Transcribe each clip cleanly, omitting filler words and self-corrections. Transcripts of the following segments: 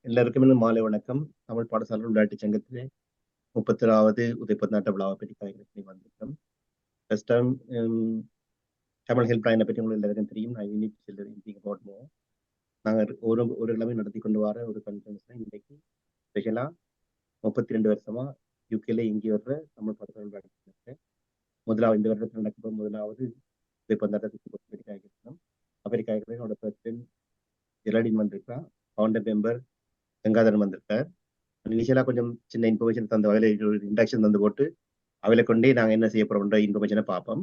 எல்லாருக்கும் இன்னும் மாலை வணக்கம். தமிழ் பாடசாலை விளையாட்டுச் சங்கத்திலே 31வது உதைப்பந்தாட்ட விழாவை பற்றி கலைஞர் வந்திருக்கோம். ஃபர்ஸ்ட் டைம் தமிழ் ஹெல்ப்லைனை பற்றி உங்களுக்கு எல்லாருக்கும் தெரியும். நான் யூனிட் திங்க் அபவுட் மோர். நாங்கள் ஒரு கிழமை நடத்தி கொண்டு வர ஒரு கான்ஃபரன்ஸ் இன்றைக்கு ஸ்பெஷலாக 32 வருஷமா யூகேல இங்கே வர்ற தமிழ் பாடசாலை விளையாட்டுச் சங்கத்தை முதலாவது இந்த வருடத்தில் நடக்கும் முதலாவது உதைப்பந்தாட்டத்துக்கு பற்றி காய்க்கிறோம். அப்படி காய்க்கிறோட பிரசிடென்ட் ஜெரடின் வந்திருக்கா, ஃபவுண்டர் மெம்பர் கங்காதரன் வந்திருக்கார். இனிஷியலா கொஞ்சம் சின்ன இன்ஃபர்மேஷன் தந்த வகையில் ஒரு இன்ட்ராக்ஷன் தந்து போட்டு அவளை கொண்டே நாங்கள் என்ன செய்ய போறோம்ன்ற இன்ஃபர்மேஷனை பார்ப்போம்.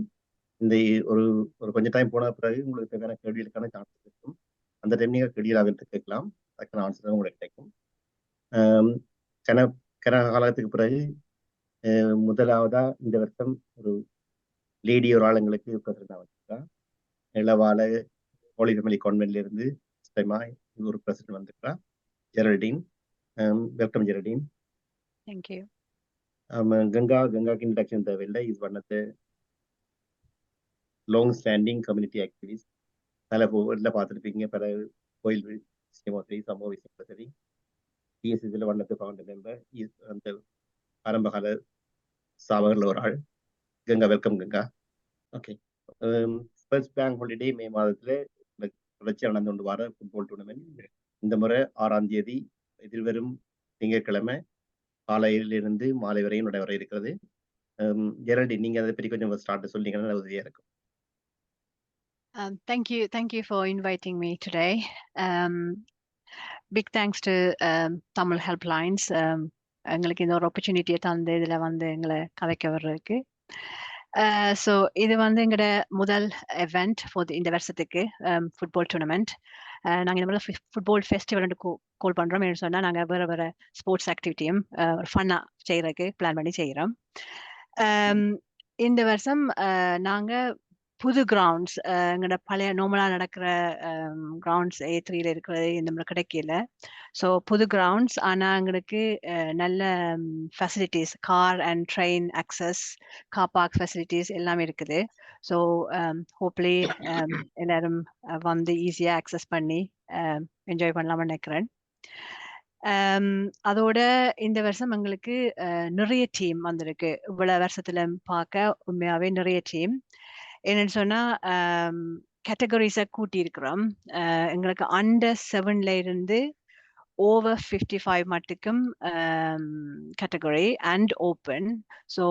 இந்த ஒரு ஒரு கொஞ்சம் டைம் போன பிறகு உங்களுக்கு தேவையான கேள்விகளுக்கான சான்ஸ் இருக்கும். அந்த டைம் நீங்கள் கேள்வியில் அவர்கிட்ட கேட்கலாம், அதுக்கான ஆன்சர் உங்களுக்கு கிடைக்கும். கன காலத்துக்கு பிறகு முதலாவதா இந்த வருஷம் ஒரு லேடி ஒரு ஆளுங்களுக்கு பிரசிடண்டா வந்திருக்கா. இளவால ஹோலி ஃபேமிலி கான்வென்ட்ல இருந்து ஒரு பிரசிடண்ட் வந்திருக்கா, Geraldine. Welcome Geraldine. Thank you. Ganga's introduction is one of the long-standing community activists. பல பார்த்துருப்பீங்க, பல கோயில் சமூக டிஎஸ்சியில் one of the founder member. அந்த ஆரம்பகால சாவகர்ல ஒரு ஆள். Ganga, welcome Ganga. Okay, first bank holiday May மாதத்துல தொடர்ச்சியாக நடந்து கொண்டு வர ஃபுட்பால் டூர்னமெண்ட் இந்த முறை 6ஆம் தேதி எதிர்வரும் திங்கட்கிழமை காலையிலிருந்து மாலை வரையும் நடைபெற இருக்கிறது. ஜெரல்டீன், நீங்க அதை பற்றி கொஞ்சம் ஸ்டார்ட் சொன்னீங்கன்னா உதவியா இருக்கும். Thank you for inviting me today. Big thanks to Tamil Helplines. எங்களுக்கு இந்த ஒரு ஆப்பர்ச்சுனிட்டியை தந்து இதில் வந்து எங்களை கதைக்க வர்றதுக்கு. ஸோ இது வந்து எங்களோட முதல் event இந்த வருஷத்துக்கு ஃபுட்பால் டூர்னமெண்ட். நாங்கள் இந்த மாதிரி ஃபுட்பால் ஃபெஸ்டிவல் கால் பண்ணுறோம். என்ன சொன்னால் நாங்கள் வேறு வேறு ஸ்போர்ட்ஸ் ஆக்டிவிட்டியும் ஒரு ஃபன்னாக செய்கிறதுக்கு பிளான் பண்ணி செய்கிறோம். இந்த வருஷம் நாங்கள் புது கிரவுண்ட்ஸ், எங்களோட பழைய நார்மலாக நடக்கிற கிரவுண்ட்ஸ் A3ல இருக்கிறது இந்த மாதிரி கிடைக்கல. ஸோ புது கிரவுண்ட்ஸ், ஆனால் எங்களுக்கு நல்ல facilities, car and train access, car park facilities எல்லாமே இருக்குது. ஸோ ஹோப்லி எல்லாரும் வந்து ஈஸியாக ஆக்சஸ் பண்ணி என்ஜாய் பண்ணலாம்னு நினைக்கிறேன். அதோட இந்த வருஷம் எங்களுக்கு நிறைய டீம் வந்திருக்கு. இவ்வளவு வருஷத்துல பார்க்க உண்மையாவே நிறைய டீம். என்னன்னு சொன்னா கேட்டகரிஸை கூட்டி இருக்கிறோம். எங்களுக்கு அண்டர் 7ல இருந்து ஓவர் 55 மட்டுக்கும் கேட்டகரி அண்ட் ஓப்பன். ஸோ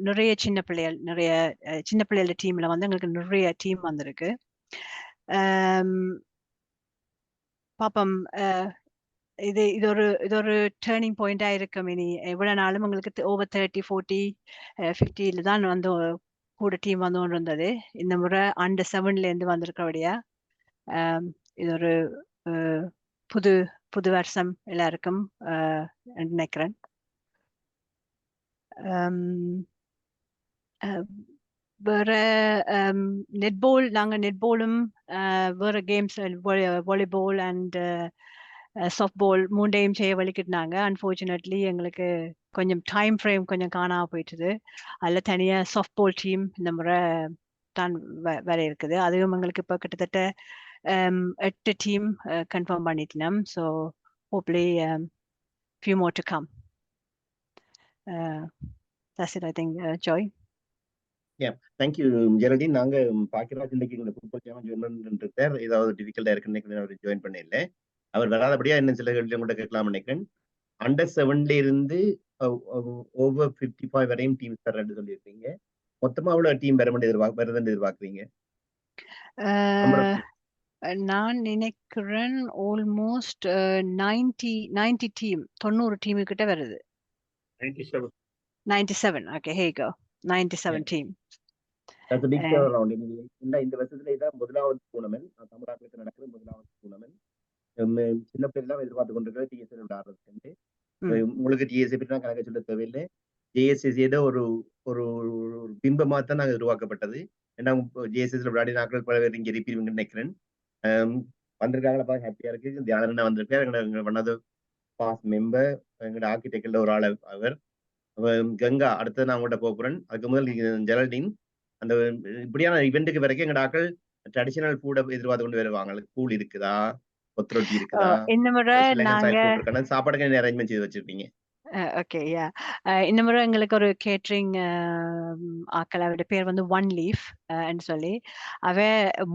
நிறைய சின்ன பிள்ளைகள டீம்ல வந்து எங்களுக்கு நிறைய டீம் வந்திருக்கு. பாப்போம், இது ஒரு டேர்னிங் பாயிண்டா இருக்கும். இனி எவ்வளவு நாளும் உங்களுக்கு ஓவர் 30, 40, 50ல தான் வந்து கூட டீம் வந்து கொண்டு இருந்தது. இந்த முறை அண்டர் 7ல இருந்து வந்திருக்கபடியா இது ஒரு புது வருஷம் எல்லாருக்கும் நினைக்கிறேன். வேற நெட்பால், நாங்க நெட்பாலும் வேற கேம்ஸ் வாலிபால் அண்ட் சாஃப்ட்பால் மூண்டையும் செய்ய வலிக்கிட்டாங்க. அன்ஃபார்ச்சுனேட்லி எங்களுக்கு கொஞ்சம் டைம் ஃப்ரேம் கொஞ்சம் காணாம போயிட்டுது. அதில் தனியாக சாஃப்ட்பால் டீம் இந்த முறை தான் வேற இருக்குது. அதுவும் எங்களுக்கு இப்போ கிட்டத்தட்ட 8 டீம் கன்ஃபார்ம் பண்ணிட்டோம். So hopefully few more to come. That's it, I think, Joy. Yeah, thank you Geraldine. நாங்க பாக்கியராஜ் இன்னைக்கு எங்களை ஃபுட்பால் சேனல் ஜாயின் பண்ணிருக்கார். ஏதாவது டிஃபிகல்ட்டா இருக்குன்னு அவர் ஜாயின் பண்ணல. அவர் வராதபடியா என்ன சில கேள்வி கூட கேட்கலாம் நினைக்கிறேன். அண்டர் 7ல இருந்து ஓவர் 55 வரையும் டீம் தரேன்னு சொல்லியிருக்கீங்க. மொத்தமா அவ்வளவு டீம் வருதுன்னு எதிர்பார்க்குறீங்க? நான் நினைக்கிறேன் ஆல்மோஸ்ட் 90 டீம், 90 டீம் கிட்ட வருது. 97. Okay, here you go. 97 team. That's a big turnaround. இந்த வருஷத்துல இதான் முதலாவது டூர்னமெண்ட், தமிழ்நாட்டுல நடக்கிற முதலாவது டூர்னமெண்ட். சின்ன பிள்ளைலாம் எதிர்பார்த்து கொண்டிருக்கிற டிஎஸ்எல் விளையாடுறதுக்கு. உங்களுக்கு டிஎஸ்சி பற்றி நான் கணக்கு சொல்ல தேவையில்லை. ஜேஎஸ்எஸ்சியோட ஒரு பிம்பமா தான் நாங்கள் உருவாக்கப்பட்டது. ஏன்னா ஜேஎஸ்எஸ்ல விளையாடி நாட்கள் பல பேர் இங்கே இருப்பீங்கன்னு நினைக்கிறேன். வந்திருக்காங்களா, ஹாப்பியா இருக்கு. தியானண்ணா வந்திருக்காரு, எங்களோட one of the boss member, எங்களோட ஆர்கிடெக்ட்ல ஒரு ஆள் அவர். கங்கா அடுத்து நான் உங்கள்கிட்ட போகிறேன். அதுக்கு முதல் ஜெரல்டீன், அந்த இப்படியான இவெண்ட்டுக்கு வரைக்கும் எங்களோட ஆக்கள் ட்ரெடிஷனல் ஃபுட்டை எதிர்பார்த்து கொண்டு வருவாங்க. கூழ் இருக்குதா, கொத்துரொட்டி இருக்குதா? இந்த முறை சில நாங்க ஹெல்ப் போட்டிருக்கேன். சாப்பாடுக்கு என்ன அரேஞ்ச்மெண்ட் செய்து வச்சிருப்பீங்க? ஓகே யா இந்த முறை எங்களுக்கு ஒரு கேட்ரிங் ஆக்கள் அவருடைய பேர் வந்து ஒன் லீஃப் சொல்லி அவ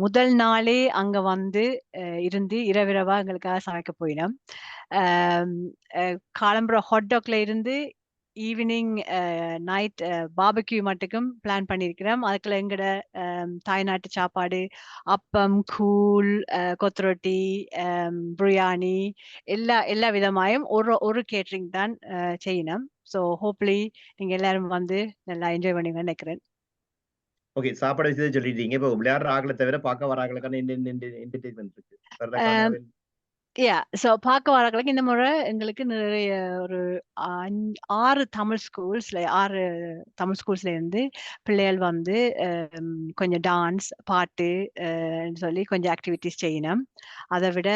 முதல் நாளே அங்க வந்து இருந்து இரவிரவா எங்களுக்காக சமைக்க போயினோம். காலம்புற ஹாட் டாக்ல இருந்து ஈவினிங் நைட் பாபக்யூ மட்டுக்கும் பிளான் பண்ணியிருக்கிறோம். அதுக்குள்ள எங்கட தாய்நாட்டு சாப்பாடு அப்பம், கூழ், கொத்துரொட்டி, பிரியாணி எல்லா விதமாயும் ஒரு கேட்டரிங் தான் செய்யணும். ஸோ ஹோப்ஃபுல்லி நீங்க எல்லாரும் வந்து நல்லா என்ஜாய் பண்ணுவீங்கன்னு நினைக்கிறேன். ஓகே, சாப்பாடு விஷயத்தை சொல்லிட்டீங்க. இப்போ விளையாடுற ஆட்களை தவிர பார்க்க வர ஆட்களுக்கான என்டர்டைன்மெண்ட் இருக்கு. வர்றதுக்கான ஸோ பார்க்க வரவங்களுக்கு இந்த முறை எங்களுக்கு நிறைய ஒரு 6 தமிழ் ஸ்கூல்ஸ்ல இருந்து பிள்ளைகள் வந்து கொஞ்சம் டான்ஸ், பாட்டு சொல்லி கொஞ்சம் ஆக்டிவிட்டிஸ் செய்யணும். அதை விட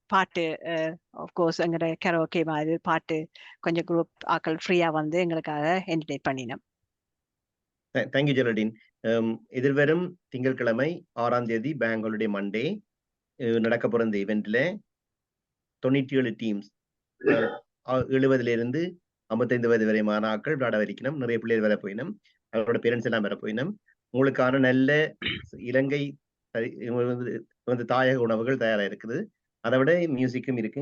பாட்டு ஆஃப்கோர்ஸ் எங்களோட கரோக்கே மாதிரி பாட்டு கொஞ்சம் குரூப் ஆக்கள் ஃப்ரீயா வந்து எங்களுக்காக என்டர்டெயின் பண்ணினோம். தேங்க்யூ ஜெரல்டின். எதிர்வரும் திங்கட்கிழமை 6ஆம் தேதி பேங்க் ஹாலிடே மண்டே நடக்க போற இந்த ஈவெண்ட்ல 97 டீம்ஸ் 70 இருந்து 55 வயது வரை மாணாக்கள் விளையாட வரைக்கணும். நிறைய பிள்ளைகள் வர போயினும், அவரோட பேரண்ட்ஸ் எல்லாம் வர போயினும். உங்களுக்கான நல்ல இலங்கை வந்து தாயக உணவுகள் தயாரா இருக்குது. அதை விட மியூசிக்கும் இருக்கு.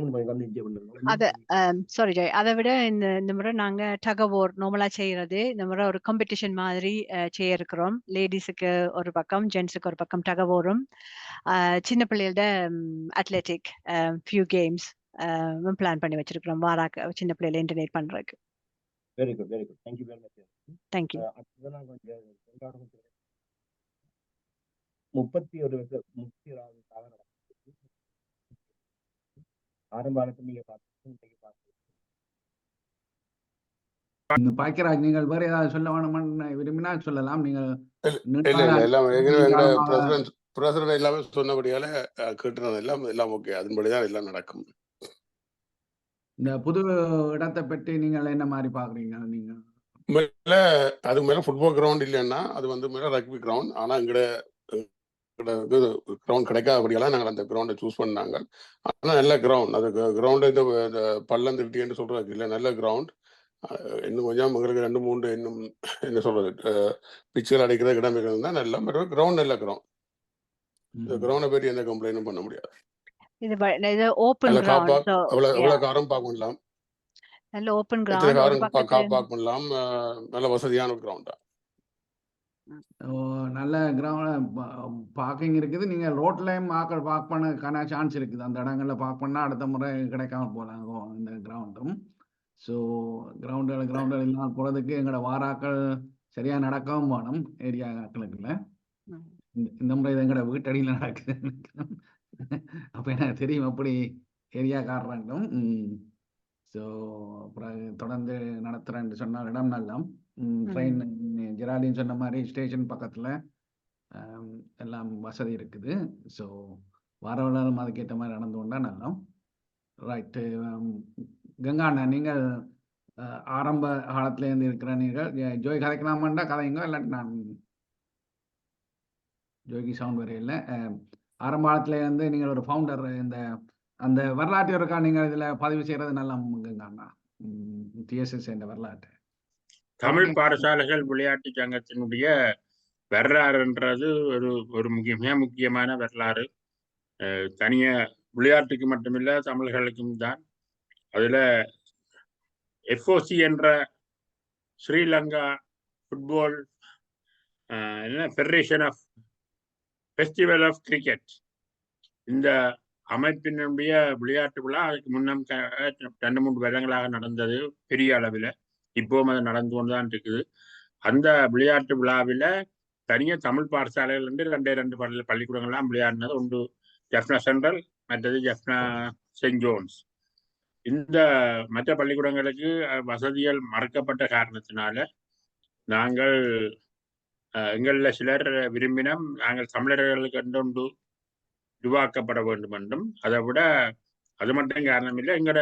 சாரி ஜாய், அதை விட இந்த முறை நாங்க டகவோர் நார்மலா செய்யறது இந்த முறை ஒரு காம்படிஷன் மாதிரி செய்ய இருக்கிறோம். லேடிஸுக்கு ஒரு பக்கம், ஜென்ஸுக்கு ஒரு பக்கம் டகவோரும், சின்ன பிள்ளைகளோட அத்லெட்டிக் ஃபியூ கேம்ஸ் பிளான் பண்ணி வச்சிருக்கிறோம். வாராக்கு சின்ன பிள்ளைகளை என்டர்டெயின் பண்றதுக்கு. Very good, very good. Thank you very much. Thank you. 31 ஆரம்பத்தில் நீங்க பாக்கியராஜ், நீங்கள் வேற ஏதாவது சொல்ல வேணும்னு விரும்பினால் சொல்லலாம். நீங்கள் பிரசிடண்ட் எல்லாமே சொன்னபடியால கேட்டுறது எல்லாம் ஓகே, அதன்படிதான் எல்லாம் நடக்கும். இந்த புது இடத்தை பற்றி நீங்கள் என்ன மாதிரி பாக்குறீங்க? நீங்க மேல அதுக்கு மேல ஃபுட்பால் கிரவுண்ட் இல்லைன்னா அது வந்து மேல ரக்பி கிரவுண்ட். ஆனா எங்கட கிரவுண்ட் கிடைக்காதபடியெல்லாம் நாங்கள் அந்த கிரவுண்டை சூஸ் பண்ணாங்க. ஆனா நல்ல கிரவுண்ட், அது கிரவுண்ட் இந்த பள்ளம் திருட்டின்னு சொல்றதுக்கு இல்லை, நல்ல கிரவுண்ட். இன்னும் கொஞ்சம் எங்களுக்கு 2-3 இன்னும் என்ன சொல்றது பிச்சுகள் அடிக்கிற இடம் இருந்தால் நல்ல கிரவுண்ட், நல்ல கிரவுண்ட். இந்த கிரவுண்டை பற்றி எந்த கம்ப்ளைண்டும் பண்ண முடியாது. இது ஓபன் கிரவுண்ட், சோ எவ்வளவு காரம் பார்க்கலாம், நல்ல ஓபன் கிரவுண்ட், பார்க் பண்ணலாம். நல்ல வசதியான ஒரு கிரவுண்டா, நல்ல கிரவுண்ட் பார்க்கிங் இருக்குது. நீங்க ரோட்லயும் ஆக்கள் பார்க் பண்ண சான்ஸ் இருக்குது. அந்த இடங்கள்ல பார்க் பண்ணா அடுத்த முறை கிடைக்காம போலாம் இந்த கிரவுண்டும். ஸோ கிரவுண்டுகள் இல்லாமல் போறதுக்கு எங்களோட வாராக்கள் சரியா நடக்கவும் வேணும் ஏரியாக்களுக்குள்ள. இந்த முறை இது எங்களோட வீட்டடியில் நடக்குது. அப்ப எனக்கு தெரியும் அப்படி ஏரியா காரணம். ஸோ தொடர்ந்து நடத்துறேன்னு சொன்னால் இடம் நல்லம். ட்ரெயின் ஜெராலின் சொன்ன மாதிரி ஸ்டேஷன் பக்கத்துல எல்லாம் வசதி இருக்குது. ஸோ வரவழையும் அதுக்கேற்ற மாதிரி நடந்து கொண்டா நல்லம். ரைட்டு. கங்காண்ணா, நீங்கள் ஆரம்ப காலத்துல இருந்து இருக்கிற நீங்கள் ஜோய் கதைக்கலாமாண்டா கதைங்க, இல்லாட்டி நான் ஜோய்க்கு சவுண்ட் வரைய இல்லை. ஆரம்ப காலத்துல இருந்து நீங்கள் ஒரு ஃபவுண்டர், அந்த வரலாற்று இருக்கா நீங்கள் இதுல பதிவு செய்யறது நல்லா கங்காண்ணா, டிஎஸ்எஸ் என்ற வரலாற்று. தமிழ் பாடசாலைகள் விளையாட்டு சங்கத்தினுடைய வரலாறுன்றது ஒரு மிக முக்கியமான வரலாறு. தனிய விளையாட்டுக்கு மட்டுமில்ல, தமிழர்களுக்கும் தான். அதுல எஃப்ஓசி என்ற Sri Lanka football federation of festival of cricket, இந்த அமைப்பினுடைய விளையாட்டு விழா அதுக்கு முன்னம் 2-3 வருடங்களாக நடந்தது பெரிய அளவில். இப்போவும் அது நடந்து கொண்டுதான் இருக்குது. அந்த விளையாட்டு விழாவில் தனியாக தமிழ் பாடசாலைகள் இருந்து 2 பள்ளிக்கூடங்கள்லாம் விளையாடினது. ஒன்று ஜெஃப்னா சென்ட்ரல், மற்றது ஜெஃப்னா செயின்ட் ஜோன்ஸ். இந்த மற்ற பள்ளிக்கூடங்களுக்கு வசதிகள் மறக்கப்பட்ட காரணத்தினால நாங்கள் எங்களில் சிலர் விரும்பினோம் நாங்கள் தமிழர்களுக்கு ஒன்று உருவாக்கப்பட வேண்டும் என்றும், அதை விட அது மட்டும் காரணம் இல்லை, எங்களோட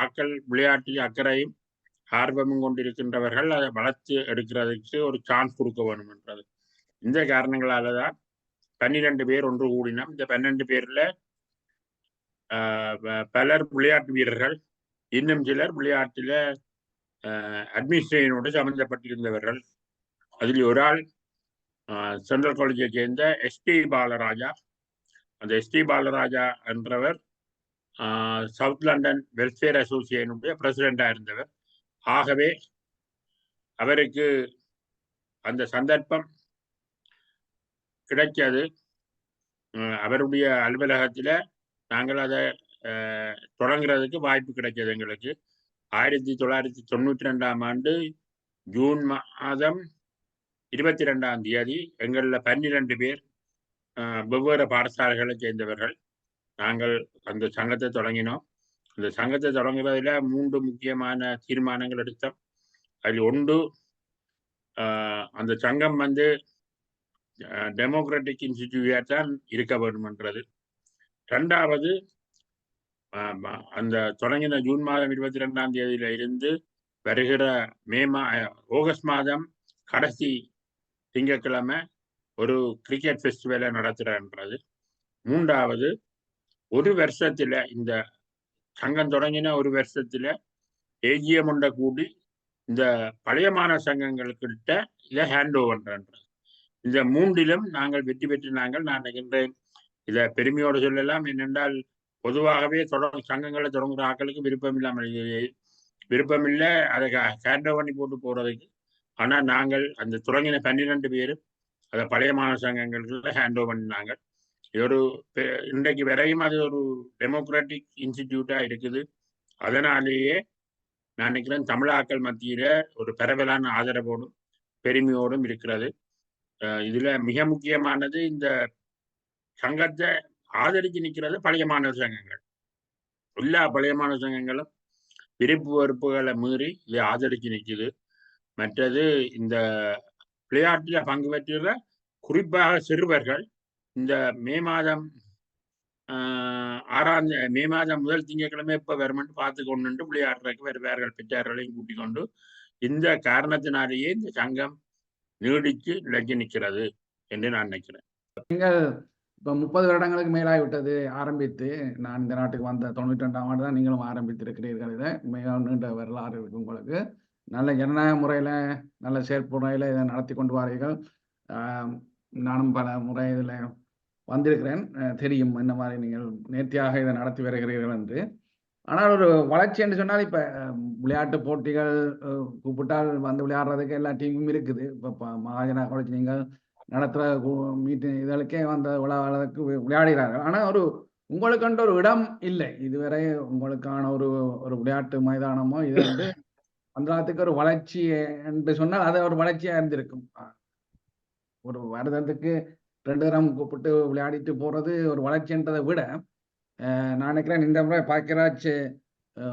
ஆக்கள் விளையாட்டு அக்கறையும் ஆர்வமும் கொண்டிருக்கின்றவர்கள் அதை வளர்த்து எடுக்கிறதுக்கு ஒரு சான்ஸ் கொடுக்க வேண்டும் என்றது. இந்த காரணங்களால தான் 12 பேர் ஒன்று கூடினோம். இந்த 12 பேர்ல பலர் விளையாட்டு வீரர்கள், இன்னும் சிலர் விளையாட்டில் அட்மினிஸ்ட்ரேஷனோடு சம்பந்தப்பட்டிருந்தவர்கள். அதில் ஒரு ஆள் சென்ட்ரல் காலேஜை சேர்ந்த எஸ்டி பாலராஜா. அந்த எஸ்டி பாலராஜா என்றவர் சவுத் லண்டன் வெல்ஃபேர் அசோசியேஷனுடைய பிரசிடெண்டாக இருந்தவர். ஆகவே அவருக்கு அந்த சந்தர்ப்பம் கிடைச்சது. அவருடைய அலுவலகத்தில் நாங்கள் அதை தொடங்குறதுக்கு வாய்ப்பு கிடைச்சது எங்களுக்கு. 1992ஆம் ஆண்டு ஜூன் மாதம் 22ஆம் தேதி எங்களில் 12 பேர் வெவ்வேறு பாடசாலைகளை சேர்ந்தவர்கள் நாங்கள் அந்த சங்கத்தை தொடங்கினோம். அந்த சங்கத்தை தொடங்குறதுல 3 முக்கியமான தீர்மானங்கள் எடுத்தோம். அதில் ஒன்று, அந்த சங்கம் டெமோக்ராட்டிக் இன்ஸ்டிடியூட்டாக தான் இருக்க வேண்டும்ன்றது. 2வது, அந்த தொடங்கின ஜூன் மாதம் 22ஆம் தேதியில இருந்து வருகிற ஆகஸ்ட் மாதம் கடைசி திங்கட்கிழமை ஒரு கிரிக்கெட் ஃபெஸ்டிவலை நடத்துறன்றது. 3வது, ஒரு வருஷத்துல இந்த சங்கம் தொடங்கின ஒரு வருஷத்துல ஏஜிஎம் ஒன்றை கூடி இந்த பழைய மாணவ சங்கங்கள்கிட்ட இதை ஹேண்ட் ஓவர்ன்றது. இந்த 3லும் நாங்கள் வெற்றி பெற்று நான் நினைக்கின்றேன். இதை பெருமையோடு சொல்லலாம். என்னென்றால் பொதுவாகவே சங்கங்களை தொடங்குற ஆட்களுக்கு விருப்பமில்லை அதை ஹேண்ட் ஓவர் பண்ணி போட்டு போறதுக்கு. ஆனால் நாங்கள் அந்த தொடங்கின 12 பேரும் அதை பழைய மாணவ சங்கங்களுக்கு ஹேண்ட் ஓவர் பண்ணினாங்க. இன்றைக்கு வரையும் அது ஒரு டெமோக்ராட்டிக் இன்ஸ்டிடியூட்டா இருக்குது. அதனாலேயே நான் நினைக்கிறேன் தமிழாக்கள் மத்தியில ஒரு பரவலான ஆதரவோடும் பெருமையோடும் இருக்கிறது. இதுல மிக முக்கியமானது, இந்த சங்கத்தை ஆதரிச்சு நிற்கிறது பழைய மாணவர் சங்கங்கள். எல்லா பழைய மாணவர் சங்கங்களும் விருப்பு வெறுப்புகளை மீறி இதை ஆதரிச்சு நிற்குது. மற்றது, இந்த விளையாட்டில் பங்கு பெற்றுள்ள குறிப்பாக சிறுவர்கள் இந்த மே மாதம் முதல் திங்கட்கிழமை எப்போ வருமென்று பார்த்து கொண்டு விளையாடுறதுக்கு வருவார்கள். பெற்றார்களையும் கூட்டிக் கொண்டு. இந்த காரணத்தினாலேயே இந்த சங்கம் நீடிச்சு நிலைச்சு நிற்கிறது என்று நான் நினைக்கிறேன். நீங்கள் இப்போ 30 வருடங்களுக்கு மேலாகிவிட்டது ஆரம்பித்து. நான் இந்த நாட்டுக்கு வந்த 92ஆம் ஆண்டு தான் நீங்களும் ஆரம்பித்திருக்கிறீர்கள். இதை மிக நீண்ட வரலாறு இருக்கு உங்களுக்கு. நல்ல ஜனநாயக முறையில், நல்ல செயற்புறையில் இதை நடத்தி கொண்டு வாரீர்கள். நானும் பல முறை இதில் வந்திருக்கிறேன். தெரியும் என்ன மாதிரி நீங்கள் நேர்த்தியாக இதை நடத்தி வருகிறீர்கள் என்று. ஆனால் ஒரு வளர்ச்சி என்று சொன்னால், இப்போ விளையாட்டு போட்டிகள் கூப்பிட்டால் வந்து விளையாடுறதுக்கு எல்லா டீமும் இருக்குது. இப்போ மகாஜனா காலேஜ் நீங்கள் நடத்துகிற மீட்டிங் இதழுக்கே வந்த விளையாடுறதுக்கு விளையாடுகிறார்கள். ஆனால் உங்களுக்குன்ற ஒரு இடம் இல்லை. இதுவரை உங்களுக்கான ஒரு விளையாட்டு மைதானமோ இது வந்து அந்த நாட்டுக்கு ஒரு வளர்ச்சி என்று சொன்னால் அது ஒரு வளர்ச்சியாக இருந்திருக்கும். ஒரு வருடத்துக்கு 2 தரம் கூப்பிட்டு விளையாடிட்டு போறது ஒரு வளர்ச்சின்றதை விட, நான் நினைக்கிறேன் இந்த முறை பாக்கியராஜ்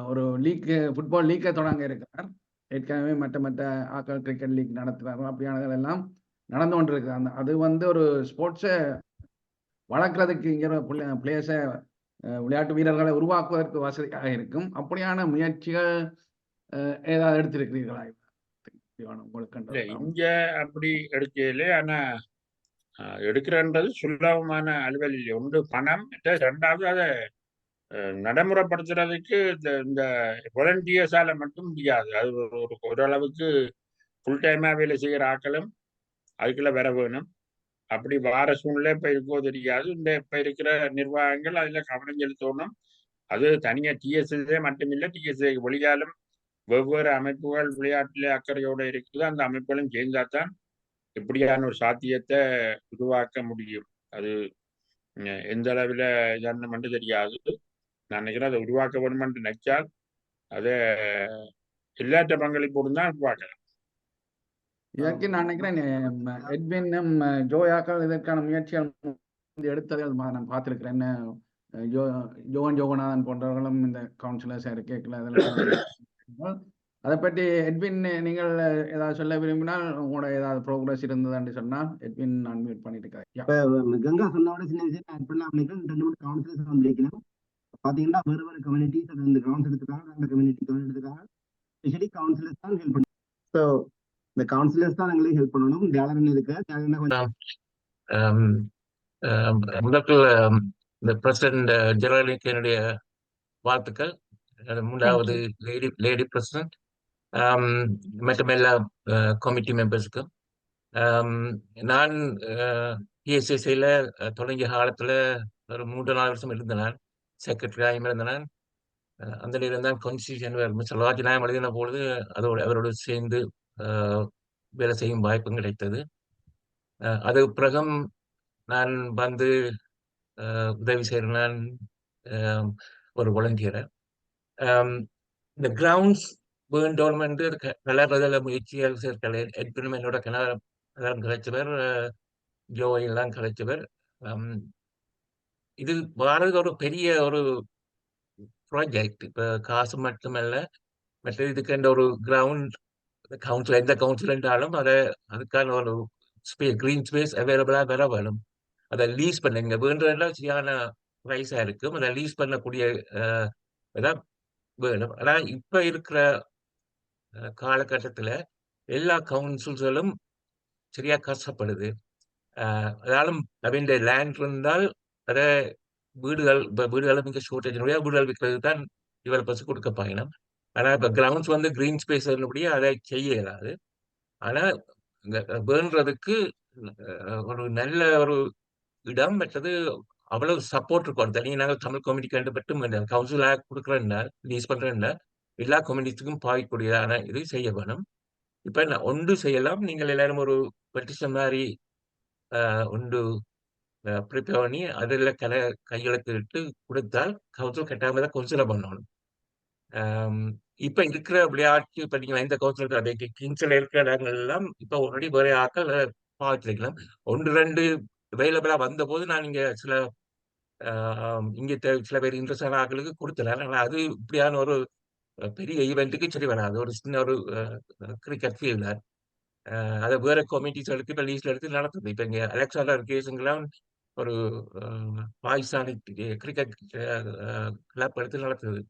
ஒரு ஃபுட்பால் லீக்கை தொடங்க இருக்கிறார். ஏற்கனவே மற்ற ஆக்கள் கிரிக்கெட் லீக் நடத்துகிறார்கள். அப்படியானது எல்லாம் நடந்து கொண்டிருக்கு. அது வந்து ஒரு ஸ்போர்ட்ஸை வளர்க்குறதுக்கு, இங்கே பிளேயர்ஸை, விளையாட்டு வீரர்களை உருவாக்குவதற்கு வசதியாக இருக்கும். அப்படியான முயற்சிகள் ஏதாவது எடுத்திருக்கிறீர்களா? உங்களுக்கு இங்க அப்படி எடுக்கல. ஆனா எடுக்கிறன்றது சுலபமான அலுவல் இல்லை. ஒன்று பணம், 2வது அதை நடைமுறைப்படுத்துறதுக்கு இந்த வாலண்டியர்ஸால மட்டும் முடியாது. அது ஓரளவுக்கு ஃபுல் டைமா வேலை செய்கிற ஆட்களும் அதுக்குள்ள வர வேணும். அப்படி வார சூழ்நிலை இப்ப இருக்கோ தெரியாது. இப்ப இருக்கிற நிர்வாகங்கள் அதுல கவனம் செலுத்தணும். அது தனியா டிஎஸ்ஏ மட்டுமில்லை, டிஎஸ்ஏ வெளியாலும் வெவ்வேறு அமைப்புகள் விளையாட்டுல அக்கறையோட இருக்குது. அந்த அமைப்புகளும் சேர்ந்தாதான் இப்படியான ஒரு சாத்தியத்தை உருவாக்க முடியும். அது எந்த அளவில் இதன்னு மட்டும் தெரியாது. நான் நினைக்கிறேன் அதை உருவாக்க வேண்டும் என்று நினைச்சால் அதை எல்லாற்ற பங்களிப்போடு தான் உருவாக்கலாம். இதற்கு நான் நினைக்கிறேன் எட்வினும் ஜோயாக்கள் இதற்கான முயற்சிகள் எடுத்ததை நான் பார்த்திருக்கிறேன். ஜோகநாதன் போன்றவர்களும் இந்த கவுன்சிலர்ஸ் இருக்கேன். அதெல்லாம் அதை பற்றி எட்வின் நீங்கள் ஏதாவது சொல்ல விரும்பினால், உங்களோட ஏதாவது ப்ரோக்ரஸ் இருந்ததுன்னு சொன்னால் எட்வின் நான் மியூட் பண்ணிட்டு இருக்கேன். கங்கா சொன்னோட சின்ன விஷயம் ஆட் பண்ணலாம். 2 கவுன்சிலர்ஸ் வந்திருக்கணும். பாத்தீங்கன்னா வேறு கம்யூனிட்டிஸ் அந்த கிரவுண்ட்ஸ் எடுத்துக்காங்க, அந்த கம்யூனிட்டி கிரவுண்ட் எடுத்துக்காங்க. ஸ்பெஷலி கவுன்சிலர்ஸ் தான் ஹெல்ப் பண்ணணும். ஸோ இந்த கவுன்சிலர்ஸ் தான் எங்களுக்கு ஹெல்ப் பண்ணணும். டேலன் இருக்கு. முதல்ல இந்த பிரசிடென்ட் ஜெனரலுக்கு என்னுடைய வாழ்த்துக்கள். மூன்றாவது லேடி பிரசிடென்ட், மற்றும் எல்லா கமிட்டி மெம்பர்ஸுக்கும். நான் பிஎஸ்எஸ்சியில் தொடங்கிய காலத்தில் ஒரு 3-4 வருஷம் இருந்தேன். நான் செக்ரட்டரியாகவும் இருந்தேன். நான் அந்த நேரம் தான் கான்ஸ்டியூஷன் மிஸ்டர் ராஜநாயம் எழுதின பொழுது அவரோடு சேர்ந்து வேலை செய்யும் வாய்ப்பும் கிடைத்தது. அது பிறகும் நான் வந்து உதவி செய்கிறேன். நான் ஒரு வாலண்டியரை இந்த கிரவுண்ட்ஸ் வேண்டோம் என்று கலர்றதில் முயற்சிகள் சேர்க்கலை. ஏற்கனவே என்னோட கலர் கிடைச்சவர், ஜோயெல்லாம் கிடைச்சவர். இது வாரது ஒரு பெரிய ஒரு ப்ராஜெக்ட். இப்போ காசு மட்டுமல்ல, மற்ற இதுக்கு ஒரு கிரவுண்ட் கவுன்சில், எந்த கவுன்சில் என்றாலும் அதுக்கான ஒரு கிரீன் ஸ்பேஸ் அவைலபிளாக வர வேணும். அதை லீஸ் பண்ண இங்கே வேண்டதெல்லாம் சரியான ப்ரைஸாக இருக்கும். அதை லீஸ் பண்ணக்கூடிய இதான் வேணும். ஆனால் இப்போ இருக்கிற காலகட்டத்தில் எல்லா கவுன்சில்களும் சரியா கஷ்டப்படுது. அதாலும் அவருடைய லேண்ட் இருந்தால் அதை வீடுகளும் மிக ஷார்டேஜ், வீடுகள் விற்கிறது தான் டெவலப்பர்ஸ் கொடுக்க பயணம். ஆனால் இப்போ கிரவுண்ட்ஸ் வந்து கிரீன் ஸ்பேஸ் இருந்தபடியே அதை செய்ய இயலாது. ஆனால் வேண்டுறதுக்கு ஒரு நல்ல ஒரு இடம், மற்றது அவ்வளவு சப்போர்ட் இருக்கும். தனியாக நாங்கள் தமிழ் கம்யூனிட்டி கண்டுபட்டு கவுன்சிலாக கொடுக்குறேன்னா, லீஸ் பண்ணுறேன்னா எல்லா கம்யூனிட்டிக்கும் பாதிக்கூடியதான இது செய்ய வேணும். இப்போ ஒன்று செய்யலாம். நீங்கள் எல்லாரும் ஒரு பெட்டிஷன் மாதிரி ஒன்று ப்ரிப்பேர் பண்ணி அதில் கையெழுத்து இட்டு கொடுத்தால் கவுன்சில் கட்டாமல் தான் கவுன்சிலை பண்ணணும். இப்போ இருக்கிற விளையாட்டு, இப்போ நீங்கள் எந்த கவுன்சில் அதை கிங்ஸில் இருக்கிற இடங்கள் எல்லாம் இப்போ ஆல்ரெடி வேற ஆக்கள் பார்த்துருக்கலாம். 1-2 அவைலபிளாக வந்தபோது நான் இங்கே சில சில பேர் இன்ட்ரெஸ்டான ஆக்களுக்கு கொடுத்தேன். ஆனால் அது இப்படியான ஒரு பெரிய ஈவெண்ட்டுக்கு சரி வராது. ஒரு சின்ன ஒரு கிரிக்கெட் ஃபீல்டர் அதை வேற கமிட்டிஸ் எடுத்து இப்போ லீஸ்ட் எடுத்து நடத்துது. இப்போ இங்கே அலெக்சாண்டர் கேஸுங்கெல்லாம் ஒரு பாகிஸ்தானி கிரிக்கெட் கிளப் எடுத்து நடத்துது.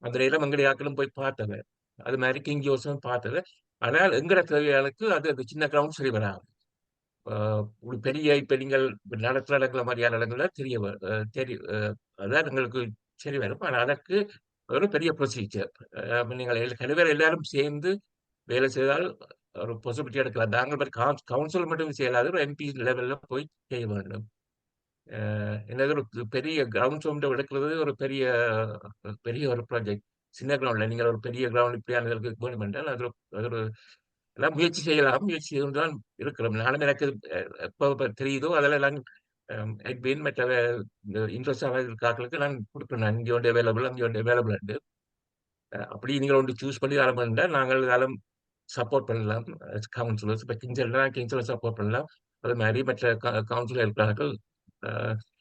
அந்த நேரம் எங்களுடைய ஆக்களும் போய் பார்த்தது. அது மாதிரி கிங் ஜோஸும் பார்த்தது. ஆனால் எங்கட தேவையாளுக்கு அது சின்ன கிரவுண்ட் சரி வராது. ஒரு பெரிய இப்போ நீங்கள் நடத்துகிற இடங்கள மாதிரியான இடங்கள்ல அதான் எங்களுக்கு சரி வரும். ஆனால் அதற்கு ஒரு பெரிய ப்ரொசீஜர். நீங்கள் கலைவர் எல்லாரும் சேர்ந்து வேலை செய்தால் ஒரு பாசிபிலிட்டி எடுக்கலாம். நாங்கள் கவுன்சில் மட்டும் செய்யலாது, ஒரு எம்பி லெவலில் போய் செய்ய வேண்டும். என்னது ஒரு பெரிய கிரவுண்ட் சவுண்ட் எடுக்கிறது ஒரு பெரிய ஒரு ப்ராஜெக்ட். சின்ன கிரவுண்டில் நீங்கள் ஒரு பெரிய கிரவுண்ட் இப்படியானதுக்கு வேணும் என்றால் அது ஒரு எல்லாம் முயற்சி செய்யலாம். முயற்சி தான் இருக்கிறோம். நானும் எனக்கு எப்போ தெரியுதோ அதெல்லாம் எட்பின் மற்ற இன்ட்ரெஸ்டாக இருக்கிறார்களுக்கு நான் கொடுப்பேன். இங்கே ஒன்று அவைலபிள், அங்கே ஒன்று அவைலபிள் உண்டு. அப்படி நீங்கள் ஒன்று சூஸ் பண்ணி ஆரம்பித்தால் நாங்கள் அதெல்லாம் சப்போர்ட் பண்ணலாம். கவுன்சிலர்ஸ் இப்போ கிங்ஸில் சப்போர்ட் பண்ணலாம். அது மாதிரி மற்ற கவுன்சிலர் இருக்கிறார்கள்.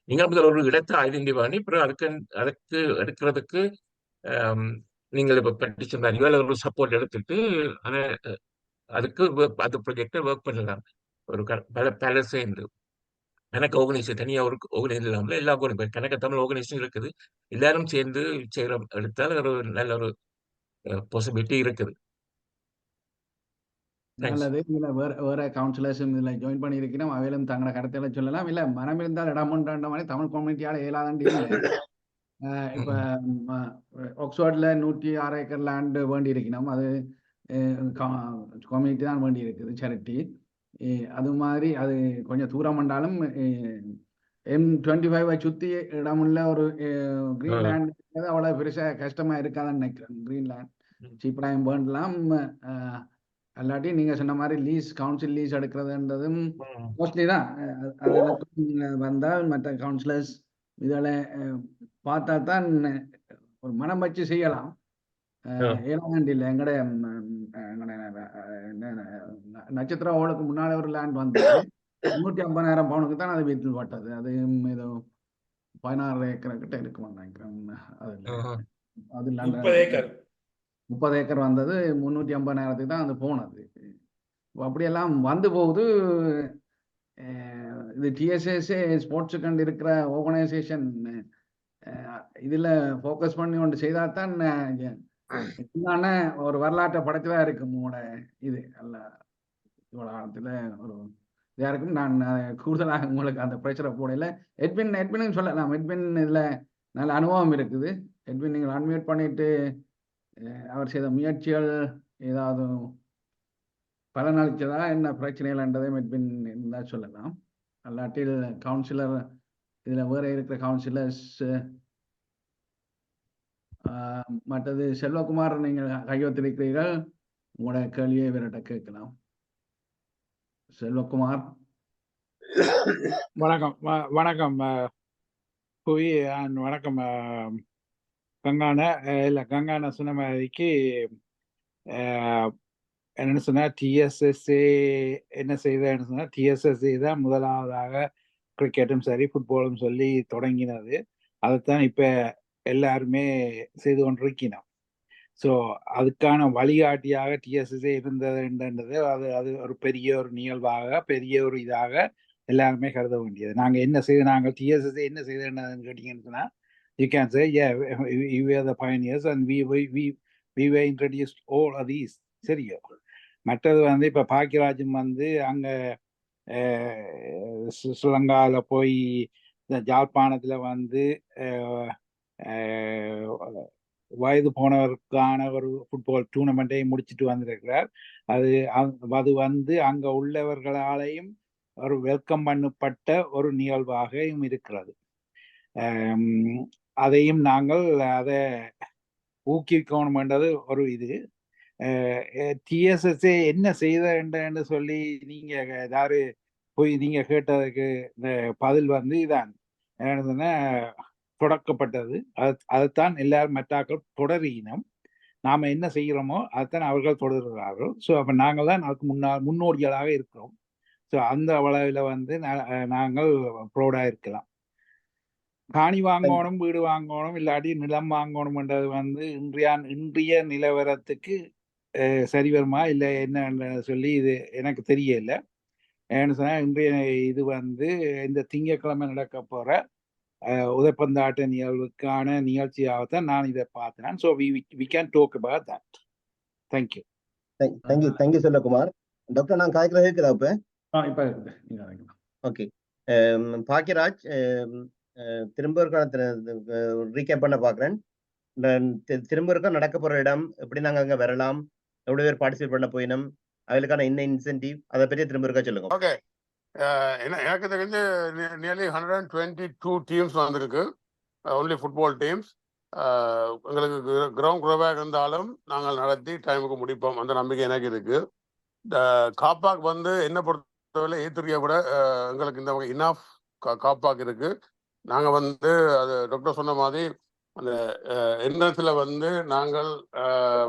நீங்கள் முதல் ஒரு இடத்தை ஐடென்டிஃபை பண்ணி அப்புறம் அதுக்கு எடுக்கிறதுக்கு நீங்கள் இப்போ பெட்டிஷன் மாதிரி ஒரு சப்போர்ட் எடுத்துட்டு அதுக்கு அந்த ப்ராஜெக்டை ஒர்க் பண்ணலாம். ஒரு பல சேர்ந்து எனக்கு ஆர்கனைசேஷன் தனியாக ஒரு ஆர்கனைசேஷன் இல்லாமல் எல்லா கணக்கு தமிழ் ஆர்கனைசேஷன் இருக்குது. எல்லாரும் சேர்ந்து செய்கிற எடுத்தால் ஒரு நல்ல ஒரு பாசிபிலிட்டி இருக்குது. நல்லது. இதுல வேற கவுன்சிலர்ஸும் இதுல ஜாயின் பண்ணியிருக்கிறோம். அவையிலும் தங்களோட கருத்துக்களை சொல்லலாம். இல்ல மனம் இருந்தால் இடம் உண்டாண்ட மாதிரி தமிழ் கம்யூனிட்டியால இயலாதாண்டி இல்லை. இப்ப ஆக்ஸ்போர்ட்ல 106 ஏக்கர் லேண்ட் வேண்டி இருக்கணும். அது கம்யூனிட்டி தான் வேண்டி இருக்குது, சேரிட்டி. அது மாதிரி அது கொஞ்சம் தூரம் பண்ணாலும் M25 சுத்தி இடமுள்ள ஒரு கிரீன் லேண்ட் அவ்வளவு பெருசா கஷ்டமா இருக்காதுன்னு நினைக்கிறேன். கிரீன் லேண்ட் சீப்படாயும் வேண்டலாம். அல்லாட்டி நீங்க சொன்ன மாதிரி கவுன்சில் லீஸ் எடுக்கிறதுன்றதும் மோஸ்ட்லி தான். அதுக்கும் வந்தால் மற்ற கவுன்சிலர்ஸ் இதில் பார்த்தா தான் ஒரு மனம் வச்சு செய்யலாம். ஏழாண்டு இல்லை, எங்கட நட்சத்திர ஓடுக்கு முன்னாலே ஒரு லேண்ட் வந்தது 350,000 பவுனுக்கு தான் அது வீட்டில் பட்டது. அது ஏதோ 16 ஏக்கர் கிட்ட இருக்குமான்னு நினைக்கிறேன். அது 30 ஏக்கர் வந்தது 350,000 தான் அது போனது. அப்படியெல்லாம் வந்து போகுது. இது டிஎஸ்எஸ்ஏ ஸ்போர்ட்ஸுக்கு இருக்கிற ஆர்கனைசேஷன் இதில் ஃபோக்கஸ் பண்ணி ஒன்று செய்தால் தான் இதுதான ஒரு வரலாற்றை படைச்சதாக இருக்கு. உங்களோட இது அல்ல இவ்வளோ காலத்தில் ஒரு இதாக இருக்கும். நான் கூடுதலாக உங்களுக்கு அந்த ப்ரெஷரை போடல. எட்வினும் சொல்லலாம். எட்வின் இதில் நல்ல அனுபவம் இருக்குது. எட்வின் நீங்கள் அன்மியூட் பண்ணிட்டு அவர் செய்த முயற்சிகள் ஏதாவது பலனளிச்சதா, என்ன பிரச்சனைகள்ன்றதை எட்வின் இருந்தால் சொல்லலாம். அல்லாட்டில் கவுன்சிலர் இதில் வேற இருக்கிற கவுன்சிலர்ஸ் மற்றது செல்வகுமார், நீங்கள் கையொத்திருக்கிறீர்கள். உங்களோட கேள்வியை இவர்கிட்ட கேட்கலாம். செல்வகுமார். வணக்கம் வணக்கம் புவி வணக்கம் கங்கான. இல்லை, கங்கான சொன்ன மாதிரிக்கு என்னென்னு சொன்னால் டிஎஸ்எஸ்ஏ என்ன செய்தேன்னு சொன்னால் டிஎஸ்எஸ்ஏ தான் முதலாவதாக கிரிக்கெட்டும் சரி ஃபுட்பாலும் சொல்லி தொடங்கினது. அதைத்தான் இப்போ எல்லாருமே செய்து கொண்டிருக்கணும். ஸோ அதுக்கான வழிகாட்டியாக டிஎஸ்எஸ்ஏ இருந்ததுன்றது அது ஒரு பெரிய ஒரு நிகழ்வாக, பெரிய ஒரு இதாக எல்லாருமே கருத வேண்டியது. நாங்கள் டிஎஸ்எஸ்ஏ என்ன செய்ததுன்னு கேட்டீங்கன்னு சொன்னால், you can say, yeah, we were the pioneers and we were introduced all of these. சரியோ. மற்றது வந்து இப்போ பாக்கியராஜும் வந்து அங்கே ஸ்ரீலங்காவில் போய் இந்த ஜாழ்ப்பாணத்தில் வந்து வயது போனவருக்கான ஒரு ஃபுட்பால் டூர்னமெண்ட்டை முடிச்சுட்டு வந்திருக்கிறார். அது வந்து அங்கே உள்ளவர்களாலையும் ஒரு வெல்கம் பண்ணப்பட்ட ஒரு நிகழ்வாகவும் இருக்கிறது. அதையும் நாங்கள் அதை ஊக்குவிக்கணும்ன்றது ஒரு இது. டிஎஸ்எஸ்ஏ என்ன செய்தன்னு சொல்லி நீங்க யாரு போய் நீங்க கேட்டதுக்கு இந்த பதில் வந்து இதான் என்ன தொடக்கப்பட்டது. அதைத்தான் எல்லாரும் மற்றாக்கள் தொடரினம். நாம என்ன செய்கிறோமோ அதைத்தான் அவர்கள் தொடர்கிறார்கள். ஸோ அப்போ நாங்கள் தான் அதுக்கு முன்னோடிகளாக இருக்கிறோம். ஸோ அந்த அளவில் வந்து நாங்கள் ப்ரௌடாக இருக்கலாம். காணி வாங்கணும், வீடு வாங்கணும், இல்லாட்டி நிலம் வாங்கணும்ன்றது வந்து இன்றைய நிலவரத்துக்கு சரி வருமா இல்லை என்ன சொல்லி இது எனக்கு தெரியல. ஏன்னு சொன்னால் இன்றைய இது வந்து இந்த திங்கட்கிழமை நடக்க போகிற உதைப்பந்தாட்ட நிகழ்வுக்கான நிகழ்ச்சியாகத்தான் நான் இதை பார்த்தேன். So we can talk about that. Thank you. Thank you Selvakumar. Doctor நான் காய்க்கிறது இருக்குதா இப்போ? ஓகே. பாக்கியராஜ், திரும்ப ரீகேப் பண்ண பார்க்குறேன். திரும்ப இருக்க நடக்க போகிற இடம், எப்படி நாங்கள் அங்கே வரலாம், எவ்வளோ பேர் பார்ட்டிசிபேட் பண்ண போயினோம், அவங்களுக்கான என்ன இன்சென்டிவ், அதை பற்றி திரும்ப இருக்கா சொல்லுங்க. ஓகே. எனக்கு தெரிஞ்சு நியர்லி 122 டீம்ஸ் வந்திருக்கு, ஒன்லி ஃபுட்பால் டீம்ஸ். எங்களுக்கு கிரவுண்ட் குறைவாக இருந்தாலும் நாங்கள் நடத்தி டைமுக்கு முடிப்போம், அந்த நம்பிக்கை எனக்கு இருக்கு. காப்பாக் வந்து என்ன பொறுத்தவரை ஏத்துறிய விட எங்களுக்கு இந்த வகை இனாஃப் காப்பாக் இருக்கு. நாங்கள் வந்து அது டாக்டர் சொன்ன மாதிரி அந்த என்ட்ரன்ஸ்ல வந்து நாங்கள்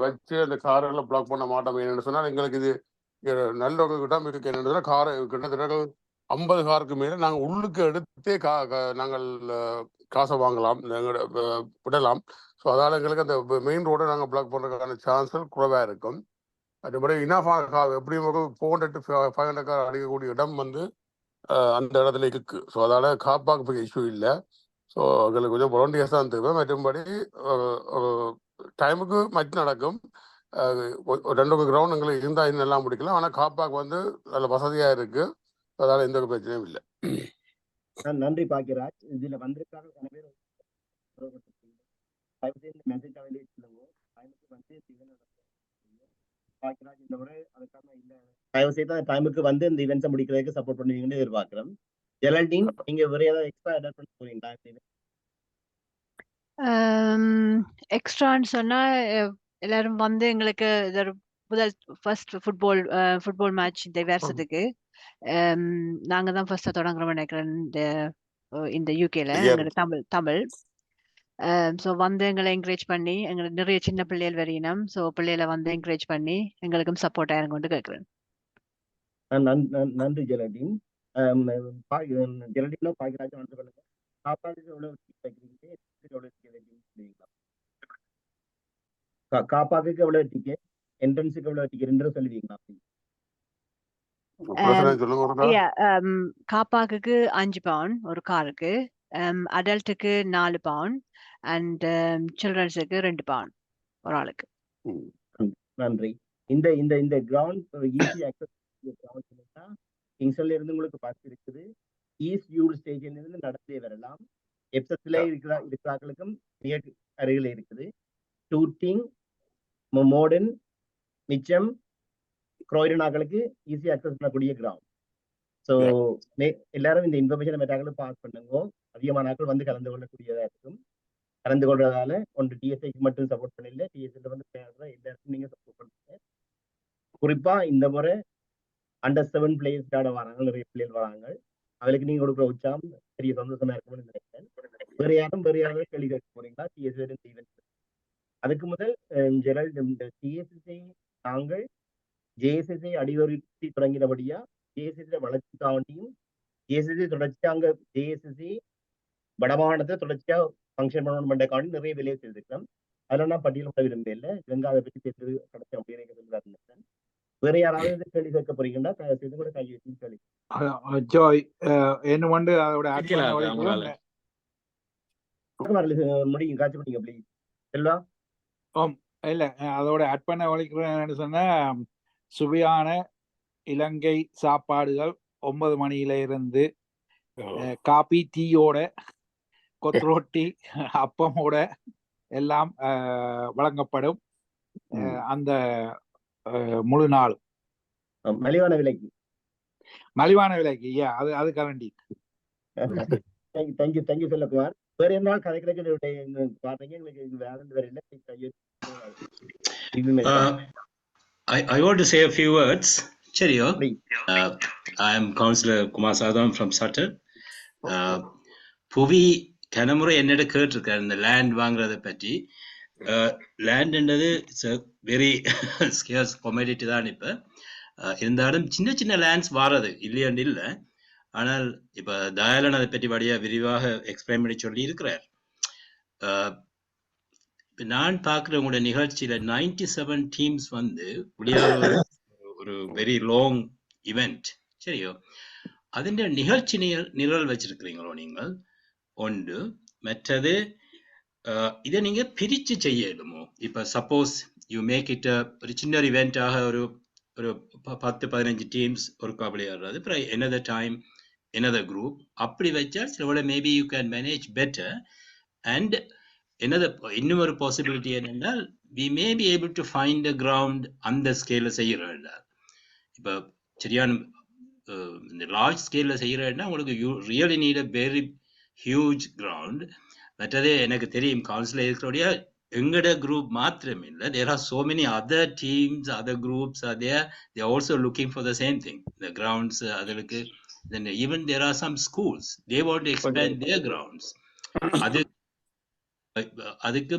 வச்சு அந்த கார்களை பிளாக் பண்ண மாட்டோம். என்னென்னு சொன்னால் எங்களுக்கு இது நல்ல ஒரு இடம் இருக்கு. என்னென்னு சொன்னால் காரை கிட்டத்தட்ட 50 காருக்கு மேலே நாங்கள் உள்ளுக்கு எடுத்தே நாங்கள் காசை வாங்கலாம், விடலாம். ஸோ அதனால் எங்களுக்கு அந்த மெயின் ரோடை நாங்கள் பிளாக் பண்ணுறதுக்கான சான்ஸ்கள் குறைவாக இருக்கும். அதுபடி இனாஃபாக எப்படி 400 to 500 கார் அடிக்கக்கூடிய இடம் வந்து அந்த இடத்துல இருக்கு. ஸோ அதனால காப்பாக்கு பெரிய இஷ்யூ இல்லை. ஸோ எங்களுக்கு கொஞ்சம் வாலண்டியர்ஸ் தான் தேவை. மற்றபடி டைமுக்கு மட்டும் நடக்கும். 2 கிரவுண்ட் எங்களுக்கு இருந்தால் இன்னும் எல்லாம் முடிக்கலாம். ஆனால் காப்பாக்கு வந்து நல்ல வசதியாக இருக்கு. அதனால எந்த ஒரு பிரச்சனையும் இல்லை. நன்றி பாக்கியராஜ். இதில் வந்திருக்காங்க பாக்கியராஜ் இந்த முறை அதுக்கான இல்லை, தயவு செய்து அந்த டைமுக்கு வந்து இந்த ஈவெண்ட்ஸை முடிக்கிறதுக்கு சப்போர்ட் பண்ணுவீங்கன்னு எதிர்பார்க்கிறோம். ஜெலண்டின், நீங்க வேற ஏதாவது எக்ஸ்ட்ரா அடாப்ட் பண்ண போறீங்களா? எக்ஸ்ட்ரான்னு சொன்னா எல்லாரும் வந்து எங்களுக்கு இது ஒரு முதல் ஃபர்ஸ்ட் ஃபுட்பால் மேட்ச் இந்த வருஷத்துக்கு நாங்க தான் ஃபர்ஸ்டா தொடங்குறோம் நினைக்கிறேன் இந்த யூகேல எங்க தமிழ். ஸோ வந்து எங்களை என்கரேஜ் பண்ணி, எங்களுக்கு நிறைய சின்ன பிள்ளைகள் வரையினோம். ஸோ பிள்ளைகளை வந்து என்கரேஜ் பண்ணி எங்களுக்கும் சப்போர்ட் ஆயிரம் கொண்டு கேட்குறேன். நன்றி ஜெலண்டின். ஜெலண்டினோ பாக்கியராஜ் வந்து பண்ணுங்க. காப்பாக்கு எவ்வளவு காப்பாக்கு எவ்வளவு டிக்கெட், என்ட்ரன்ஸுக்கு எவ்வளவு டிக்கெட் என்று சொல்லுவீங்களா? காப்பாக்கு 5 பவுண்ட் ஒரு காருக்கு, அடல்ட்டுக்கு 4 பவுண்ட் அண்ட் சில்ட்ரன்ஸுக்கு 2 பவுண்ட் ஒரு ஆளுக்கு. நன்றி. இந்த கிரவுண்ட் ஈஸி ஆக்சஸ் கிங்ஸ்டன்ல இருந்து உங்களுக்கு பஸ் இருக்குது. ஈஸ்ட் யூல் ஸ்டேஷன்ல இருந்து நடந்தே வரலாம். எப்சஸ்ல இருக்கிறார்களுக்கும் மிக அருகில் இருக்குது. டூட்டிங், மோர்டன், மிச்சம், க்ரோய்டன் ஆக்களுக்கு ஈஸியா அக்சஸ் பண்ணக்கூடிய கிரவுண்ட். ஸோ எல்லாரும் இந்த இன்ஃபர்மேஷன் மெட்டாக்களும் பாஸ் பண்ணுங்க. அதிகமான ஆட்கள் வந்து கலந்து கொள்ளக்கூடியதா இருக்கும். கலந்து கொள்றதால ஒன்று டிஎஸ்ஐக்கு மட்டும் சப்போர்ட் பண்ணல, டிஎஸ்ஐல வந்து எல்லாருக்கும் நீங்க சப்போர்ட் பண்ணுங்க. குறிப்பா இந்த முறை அண்டர் 7 பிளேயர்ஸ் வராங்க, நிறைய பிள்ளைகள் வராங்க. அவளுக்கு நீங்க கொடுக்குற உற்சாகம் பெரிய சந்தோஷமா இருக்கும்னு நினைக்கிறேன். வேற யாரும் கேள்வி கேட்க போறீங்களா? டிஎஸ்ஐ ஈவென்ட் அதுக்கு முதல் ஜெரல்ட், இந்த டிஎஸ்எஸ்ஐ நாங்கள் ஜேஎஸ்எஸ்ஐ அடிவருத்தி தொடங்கினபடியா ஜேஎஸ்எஸ்ஐ வளர்ச்சிக்காண்டியும் ஜேஎஸ்எஸ்ஐ தொடர்ச்சியா அங்க ஜேஎஸ்எஸ்ஐ வடமாகாணத்தை தொடர்ச்சியா ஃபங்க்ஷன் பண்ணணுமெண்டக்காண்டி நிறைய வேலையை செய்திருக்கிறோம். அதெல்லாம் நான் பட்டியலிட விரும்ப இல்லை. இவங்க அதை பற்றி சேர்த்து கிடைச்ச அப்படின்னு சொல்லியிருந்தேன். வேற யாராவது கேள்வி கேட்க போறீங்கன்னா செய்து கூட கை வச்சு கேள்வி ஜோய் என்ன வந்து அதோட முடியும் காட்சி பண்ணீங்க ப்ளீஸ் செல்வா. இல்ல அதோட ஆட் பண்ண வலிக்கிறேன்னு சொன்னா சுவையான இலங்கை சாப்பாடுகள் 9 மணியில இருந்து காபி டீயோட கொத்ரோட்டி அப்பமோட எல்லாம் வழங்கப்படும். அந்த முழு நாள் மலிவான விலைக்கு அது கரண்டி. தேங்க்யூ செல்லகுமார். வேற என்ன கதை கிடைக்க பாருங்க. எங்களுக்கு வேற வேற இல்லை. I want to say a few words. Cherio. I am Councillor Kumar Sadam from Sutton. புவி கனமுறை என்னிட கேட்டிருக்காரு இந்த லேண்ட் வாங்குறதை பற்றி. லேண்ட்ன்றது it's a very scarce commodity தான். இப்போ இருந்தாலும் சின்ன சின்ன லேண்ட்ஸ் வாரது இல்லையாண்டு இல்லை. ஆனால் இப்போ தயாளன் அதை பற்றி வழியாக விரிவாக எக்ஸ்பிளைன் பண்ணி சொல்லி இருக்கிறார். நான் பார்க்குற உங்களோட நிகழ்ச்சியில் 97 டீம்ஸ் வந்து விளையாடுற ஒரு வெரி லாங் இவெண்ட். சரியோ, அதிൻ്റെ நிகழ்ச்சி நிரல் வச்சிருக்கிறீங்களோ நீங்கள் ஒன்று. மற்றது இதை நீங்கள் பிரித்து செய்யணுமோ. இப்போ சப்போஸ் யூ மேக் இட் ஒரு சின்ன இவெண்ட்டாக ஒரு 10-15 டீம்ஸ் ஒரு விளையாடுறது, அப்புறம் another time another group அப்படி வச்சால் சில maybe you can manage better. And இன்னும் ஒரு பாசிபிலிட்டி என்னென்னால் we may be able to find a ground அந்த ஸ்கேலில் செய்கிறோம். இப்போ சரியான இந்த லார்ஜ் ஸ்கேலில் செய்கிறேன்னா உங்களுக்கு you really need a very huge ground. மற்றது எனக்கு தெரியும் கவுன்சிலில் இருக்கிறோடைய எங்கட குரூப் மாத்திரம் இல்லை, there are so many other teams, other groups are there, they are also looking for the same thing, the grounds. அதுக்கு then even there are some schools, they want to expand their grounds. அதுக்கு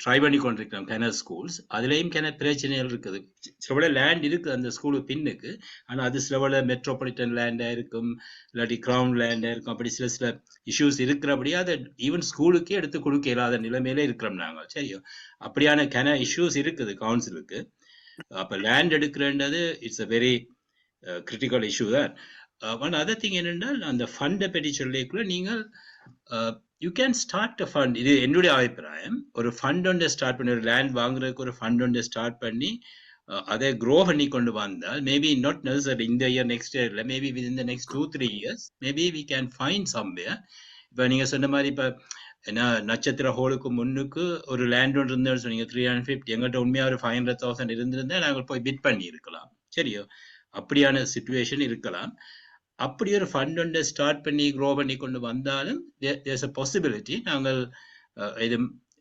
try பண்ணி கொண்டிருக்கிறோம் கிணறு schools. அதுலேயும் கிணறு பிரச்சனைகள் இருக்குது. சில லேண்ட் இருக்குது அந்த ஸ்கூலுக்கு பின்னுக்கு, ஆனால் அது சில மெட்ரோபாலிட்டன் லேண்டாக இருக்கும், இல்லாட்டி கிரவுண்ட் லேண்டாக இருக்கும். அப்படி சில இஷ்யூஸ் இருக்கிறபடியே அதை ஈவன் ஸ்கூலுக்கே எடுத்து கொடுக்க இல்லாத நிலைமையில இருக்கிறோம் நாங்கள். சரியோ, அப்படியான இஷ்யூஸ் இருக்குது கவுன்சிலுக்கு. அப்போ லேண்ட் எடுக்கிறன்றது it's a very critical issue தான். ஒன் அதர் திங் என்னென்னால் அந்த ஃபண்டை பற்றி சொல்லிக்குள்ள நீங்கள் you can start a fund. இது என்னுடைய அபிப்பிராயம். ஒரு ஃபண்ட் ஒன்றை ஸ்டார்ட் பண்ணி, ஒரு லேண்ட் வாங்குறதுக்கு ஒரு ஃபண்ட் ஒன்றை ஸ்டார்ட் பண்ணி அதை க்ரோ பண்ணி கொண்டு வந்தால் மேபி நாட் நெசசரி இந்த இயர் நெக்ஸ்ட் இயரில், மேபி வித் இந்த next 2-3 years maybe we can find somewhere. இப்போ நீங்கள் சொன்ன மாதிரி இப்போ என்ன நட்சத்திர ஹோலுக்கு முன்னுக்கு ஒரு லேண்ட் ஒன்று இருந்தேன்னு சொன்னீங்க 350, எங்கள்கிட்ட உண்மையாக ஒரு 500,000 இருந்திருந்தால் நாங்கள் போய் பிட் பண்ணி இருக்கலாம். சரியோ, அப்படியான சிச்சுவேஷன் இருக்கலாம். அப்படி ஒரு ஃபண்ட் ஒன்றை ஸ்டார்ட் பண்ணி க்ரோ பண்ணி கொண்டு வந்தாலும் தேர்ஸ் அ பாசிபிலிட்டி நாங்கள் இது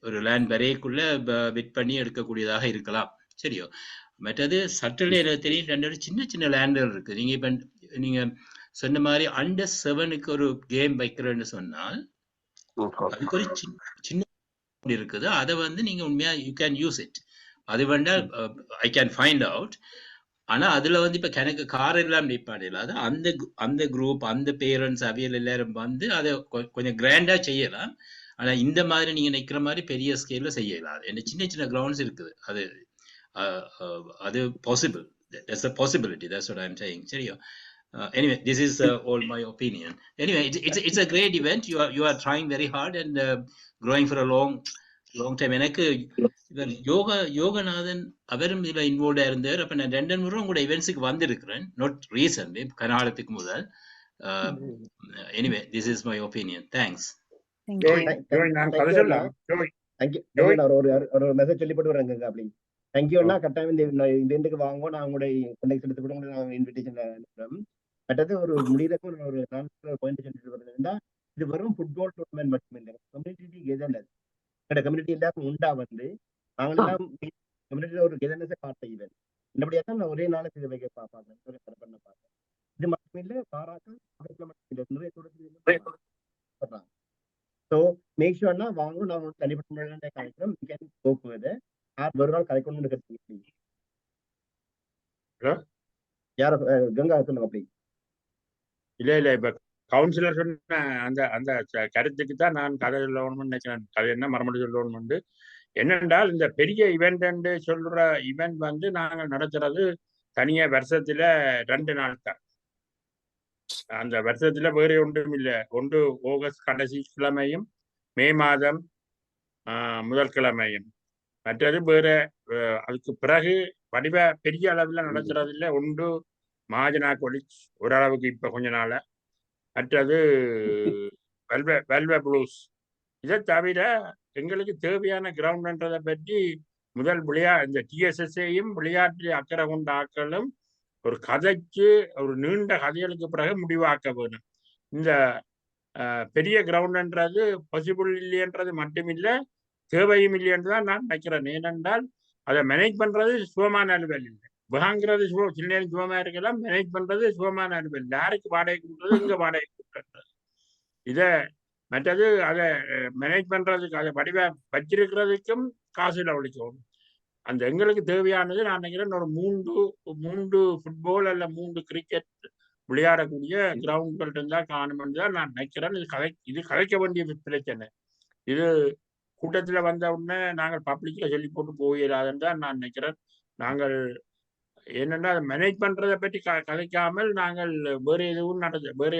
ஒரு லேண்ட் வரைக்குள்ள பிட் பண்ணி எடுக்கக்கூடியதாக இருக்கலாம். சரியோ, மற்றது சட்டலே எனக்கு தெரியும் 2 சின்ன சின்ன லேண்டுகள் இருக்குது. நீங்கள் இப்போ நீங்கள் சொன்ன மாதிரி அண்டர் 7க்கு ஒரு கேம் வைக்கிறேன்னு சொன்னால் அதுக்கு ஒரு சின்ன இருக்குது. அதை வந்து நீங்கள் உண்மையாக யூ கேன் யூஸ் இட். அது வேண்டால் ஐ கேன் ஃபைண்ட் அவுட். ஆனால் அதில் வந்து இப்போ எனக்கு கார் எல்லாம் நிற்பாடு இல்லாத அந்த குரூப் அந்த பேரண்ட்ஸ் அவியல் எல்லாரும் வந்து அதை கொஞ்சம் கிராண்டாக செய்யலாம். ஆனால் இந்த மாதிரி நீங்கள் நிற்கிற மாதிரி பெரிய ஸ்கேலில் செய்ய இல்லாது. என்ன சின்ன சின்ன கிரவுண்ட்ஸ் இருக்குது. அது possible. That's a possibility. That's what I'm saying. Seriyo. Anyway, this is all my opinion. Anyway, it's a great event. You are trying very hard and growing for a long long time. எனக்கு இவர் யோகநாதன் அவரும் இதுல involve இருந்தார். அப்ப நான் 2 முறை உங்களோட இவெண்ட்ஸுக்கு வந்திருக்கிறேன், நாட் ரீசன்ட்லி, கனாலத்துக்கு முதல். Anyway this is my opinion. Thanks. Thank Joy you. Joy நான் கதை தேங்க்யூ அண்ணா. சொல்லலாம். ஜோய் தேங்க்யூ ஒரு மெசேஜ் சொல்லி போட்டு வரேங்க அப்படி. தேங்க்யூ அண்ணா. கட்டாயம் இந்த இவெண்ட்டுக்கு வாங்க. நான் உங்களுடைய கொண்டக்ட் எடுத்து கூட உங்களுக்கு நான் இன்விடேஷன் அனுப்புறேன். மற்றது ஒரு முடியறதுக்கு ஒரு நான் பாயிண்ட் சொல்லிட்டு வரதுன்னா, இது வெறும் ஃபுட்பால் டூர்னமெண்ட் மட்டும் இல்லை, கம்யூனிட்டி கெதர்னஸ். என்னோட கம்யூனிட்டி எல்லாரும் உண்டா வந்து நாங்களெல்லாம் கம்யூனிட்டியில ஒரு கெதர்னஸை பார்த்த ஈவென்ட். இந்தபடியாக தான் நான் ஒரே நாளுக்கு இதை வைக்க பார்ப்பேன், பண்ண பார்ப்பேன். இது மட்டும் இல்லை, பாராக்கள் மட்டும் இல்லை, நிறைய தொடர்ந்து. ஸோ மேக் ஷூர்னா வாங்க. நான் தனிப்பட்ட முறையில் கலைக்கிறோம். We can go further. யார் ஒரு நாள் கலைக்கணும்னு கற்றுக்கிட்டு யார கங்கா சொல்லுங்க அப்படி. இல்ல இப்ப கவுன்சிலர் சொன்ன அந்த அந்த கருத்துக்கு தான் நான் கதை சொல்லணும்னு நினைக்கிறேன். கதை என்ன மறுபடியும் சொல்லணும்னு என்னென்றால், இந்த பெரிய இவெண்ட் சொல்ற இவெண்ட் வந்து நாங்கள் நடத்துறது தனியா வருஷத்துல 2 நாள் தான். அந்த வருஷத்துல வேற ஒன்றும் இல்லை. ஒன்று ஆகஸ்ட் கடைசி கிழமையும் மே மாதம் முதல் கிழமையும். மற்றது வேற அதுக்கு பிறகு வடிவ பெரிய அளவில் நடக்கிறது இல்லை. ஒன்று மாஜனா கொலிச் ஓரளவுக்கு இப்ப கொஞ்ச நாள, மற்றது வெல்வ ப்ளூஸ். இதை தவிர எங்களுக்கு தேவையான கிரவுண்ட்ன்றதை பற்றி முதல் இந்த டிஎஸ்எஸ்ஐயும் விளையாட்டு அக்கறை கொண்ட ஆக்களும் ஒரு கதைக்கு ஒரு நீண்ட கதைகளுக்கு பிறகு முடிவாக்க வேணும். இந்த பெரிய கிரவுண்ட்ன்றது பாசிபிள் இல்லைன்றது மட்டுமில்லை, தேவையும் இல்லைன்றுதான் நான் நினைக்கிறேன். ஏனென்றால் அதை மேனேஜ் பண்றது சுகமான அலுவல் இல்லை. வாங்குறது சில நேரம் சுகமா இருக்கலாம், மேனேஜ் பண்றது சுகமான அலுவல். யாருக்கு வாடகை கொடுக்குறது, இங்க வாடகை கொடுக்குறது. இதை மற்றது அதை மேனேஜ் பண்றதுக்கு, அதை வடிவ வச்சிருக்கிறதுக்கும் காசு ஒழிக்கணும். அந்த எங்களுக்கு தேவையானது நான் நினைக்கிறேன் ஒரு 3 ஃபுட்பால் அல்ல 3 கிரிக்கெட் விளையாடக்கூடிய கிரவுண்ட்கள் இருந்தா காணுமென்று தான் நான் நினைக்கிறேன். இது கலைக்க வேண்டிய பிரச்சனை. இது கூட்டத்துல வந்த உடனே நாங்கள் பப்ளிக்ல சொல்லி போட்டு போயிடாதுன்னு தான் நான் நினைக்கிறேன். நாங்கள் என்னன்னா அதை மேனேஜ் பண்றதை பற்றி கலைக்காமல் நாங்கள் வேறு எதுவும் வேறு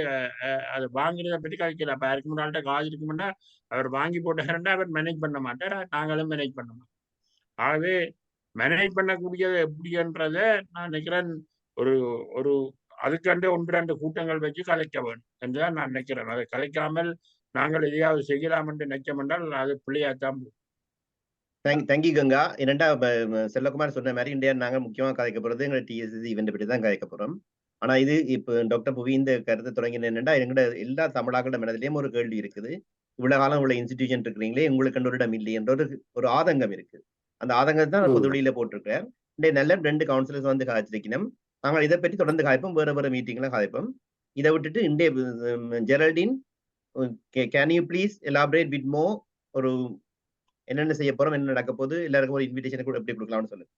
அதை வாங்குறதை பற்றி கலைக்கல. அப்ப யாருக்கு முன்னாள்கிட்ட காசு இருக்குமுன்னா அவர் வாங்கி போட்டாருன்னா அவர் மேனேஜ் பண்ண மாட்டார், நாங்களும் மேனேஜ் பண்ண மாட்டோம். ஆகவே மேனேஜ் பண்ணக்கூடியது எப்படின்றத நான் நினைக்கிறேன் ஒரு ஒரு அதுக்கண்டு 1-2 கூட்டங்கள் வச்சு கலைக்க வேண்டும் என்றுதான் நான் நினைக்கிறேன். அதை கலைக்காமல் நாங்கள் எதையாவது செய்யலாம் என்று நினைச்சோம் என்றால் அது பிள்ளையாத்தான் போகும். தேங்க்யூ கங்கா. என்னண்டா செல்லகுமார் சொன்ன மாதிரி இந்தியா நாங்கள் முக்கியமாக கதைக்க போறது எங்களை டிஎஸ்எஸ் ஈவெண்ட் பற்றி தான் கதைக்க போறோம். ஆனா இது இப்போ டாக்டர் புவி இந்த கருத்தை தொடங்கின என்னண்டா, எங்களோட எல்லா தமிழாக்களோட மனதிலேயும் ஒரு கேள்வி இருக்குது. இவ்வளவு காலம் உள்ள இன்ஸ்டிடியூஷன் இருக்கிறீங்களே, உங்களுக்கு ஒரு இடம் இல்லை என்ற ஒரு ஆதங்கம் இருக்கு. அந்த ஆதங்கத்தை தான் பொது வெளியில போட்டிருக்கிறேன். நல்ல 2 கவுன்சிலர்ஸ் வந்து காய்ச்சிருக்கணும். நாங்கள் இதை பற்றி தொடர்ந்து காய்ப்போம், வேற மீட்டிங்ல காய்ப்போம். இதை விட்டுட்டு இந்திய Geraldine, can you please elaborate with more, ஒரு என்னென்ன செய்ய போறோம், என்ன நடக்க போகுது, எல்லாருக்கும் ஒரு இன்விடேஷன் கூட எப்படி கொடுக்கலாம்னு சொல்லுங்க.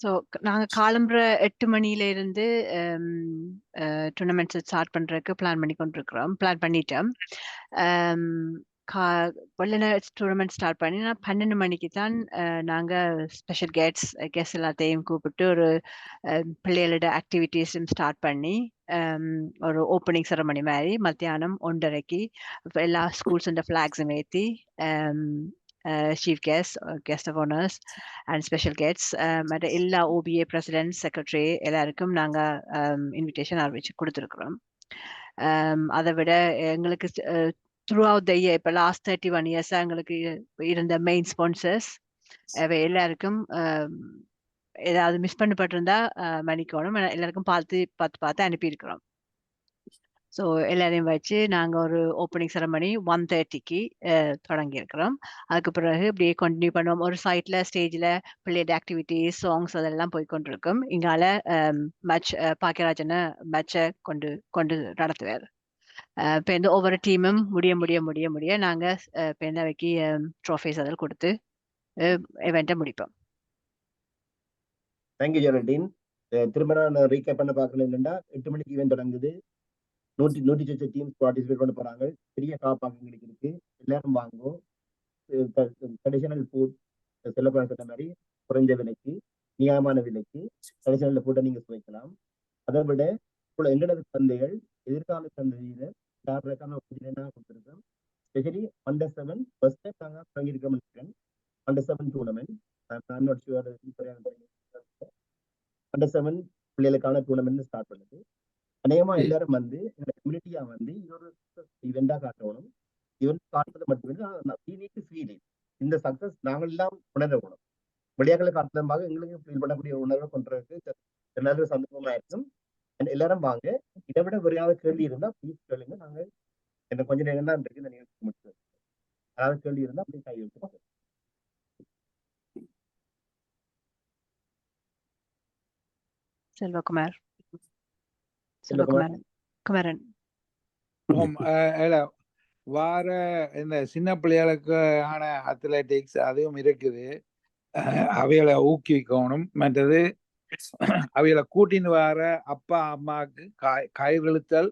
ஸோ நாங்கள் காலம்புற 8 மணியில இருந்து டூர்னமெண்ட்ஸ் ஸ்டார்ட் பண்றதுக்கு பிளான் பண்ணிட்டோம். வெள்ளன டூர்னமெண்ட் ஸ்டார்ட் பண்ணி 12 மணிக்கு தான் நாங்கள் ஸ்பெஷல் கெஸ்ட் எல்லாத்தையும் கூப்பிட்டு ஒரு பிள்ளைகளோட ஆக்டிவிட்டீஸும் ஸ்டார்ட் பண்ணி ஒரு ஓப்பனிங் செரமனி மாதிரி மத்தியானம் 1:30க்கு எல்லா ஸ்கூல்ஸோட ஃபிளாக்ஸும் ஏற்றி chief guest of honors and special guests மற்ற எல்லா OBA president secretary எல்லாருக்கும் நாங்க இன்விடேஷன் அறிவிச்சு கொடுத்துருக்குறோம். அதை விட எங்களுக்கு throughout the year இப்போ லாஸ்ட் 31 years எங்களுக்கு இருந்த மெயின் ஸ்பான்சர்ஸ் எல்லாருக்கும் ஏதாவது மிஸ் பண்ணப்பட்டிருந்தா மன்னிக்கணும், எல்லாருக்கும் பார்த்து அனுப்பியிருக்கிறோம். ஸோ எல்லாரையும் வச்சு நாங்கள் ஒரு ஓப்பனிங் செரமனி 1:30க்கு தொடங்கியிருக்கிறோம். அதுக்கு பிறகு இப்படியே கண்டினியூ பண்ணுவோம். ஒரு சைட்ல ஸ்டேஜில் பிள்ளையோட ஆக்டிவிட்டிஸ், சாங்ஸ் அதெல்லாம் போய்கொண்டிருக்கும். இங்கால பாக்கியராஜனை மேட்சை கொண்டு நடத்துவார். இப்போ இந்த ஒவ்வொரு டீமும் முடிய நாங்கள் இப்போ இந்த வைக்கி ட்ராஃபிஸ் அதில் கொடுத்து இவெண்ட்டை முடிப்போம். தேங்க்யூ ஜெரல்டின். திரும்ப நான் ரீகேப் பண்ண பார்க்கல. என்னன்னா 8 மணிக்கு ஈவெண்ட் தொடங்குது. 100 டீம்ஸ் பார்ட்டிசிபேட் பண்ண போறாங்க. பெரிய காப்பாங்களுக்கு இருக்கு, எல்லாரும் வாங்கும். ட்ரெடிஷனல் ஃபுட் செல்லப்பட சொன்ன மாதிரி குறைஞ்ச விலைக்கு, நியாயமான விலைக்கு ட்ரெடிஷனல் ஃபுட்டை நீங்க சுவைக்கலாம். அதை விட எங்களோட சந்தைகள் எதிர்கால சந்தையில கொடுத்துருக்கோம். especially under 7 first time நாங்க தொடங்கியிருக்கோம் நினைக்கிறேன். under 7 tournament. I'm not sure under 7 பிள்ளைகளுக்கான டூர்னமெண்ட் ஸ்டார்ட் பண்ணுது. அநேகமா எல்லாரும் வந்து எங்க கம்யூனிட்டியா வந்து இது ஒரு ஈவெண்டா காட்டணும். ஈவெண்ட் காட்டுறது மட்டுமே இந்த சக்சஸ் நாங்கள் எல்லாம் உணரணும். விளையாட்டுகளை காட்டுறதுமாக எங்களுக்கு ஃபீல் பண்ணக்கூடிய உணர்வை கொண்டுறதுக்கு எல்லாரும் சந்தோஷமா இருக்கும். எல்லாரும் வாங்க. இதை விட வேற ஏதாவது கேள்வி இருந்தா ப்ளீஸ் கேளுங்க. நாங்க எனக்கு கொஞ்சம் நேரம் தான் இருக்கு இந்த நிகழ்ச்சி முடிச்சு. ஏதாவது கேள்வி இருந்தா அப்படி கை வைத்து செல்வகுமார் செல்வகுமார். குமரன். வார இந்த சின்ன பிள்ளைகளுக்கு ஆன அத்லெட்டிக்ஸ் அதுவும் இருக்குது. அவைகளை ஊக்குவிக்கணும். மற்றது அவைகளை கூட்டின்னு வர அப்பா அம்மாவுக்கு கயிறுத்தல்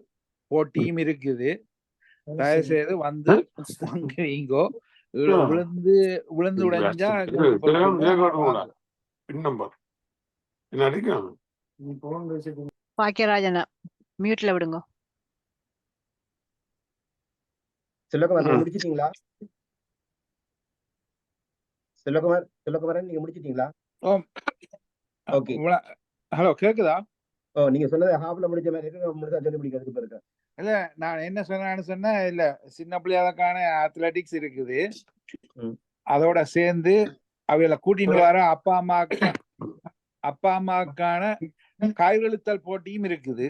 போட்டியும் இருக்குது. தயவு செய்து வந்து வாங்குவீங்கோ. விழுந்து உடைஞ்சா பாக்கியராஜனா மியூட்ல விடுங்க. செல்வகுமார் முடிச்சிட்டீங்களா? செல்வகுமாரன் நீங்க முடிச்சிட்டீங்களா? ஓகே. ஹலோ, கேக்குதா? நீங்க சொன்னது ஹாஃப்ல முடிச்ச மாதிரி இருக்கு. முடிச்சா சொல்லி முடிக்கிறதுக்கு பிறகு இல்ல, நான் என்ன சொன்னேன்னா இல்ல, சின்ன பிள்ளைகளுக்கான அத்லெட்டிக்ஸ் இருக்குது. அதோட சேர்ந்து அவைகளை கூட்டின்னு வர அப்பா அம்மாவுக்கான காய்கழுத்தல் போட்டியும் இருக்குது.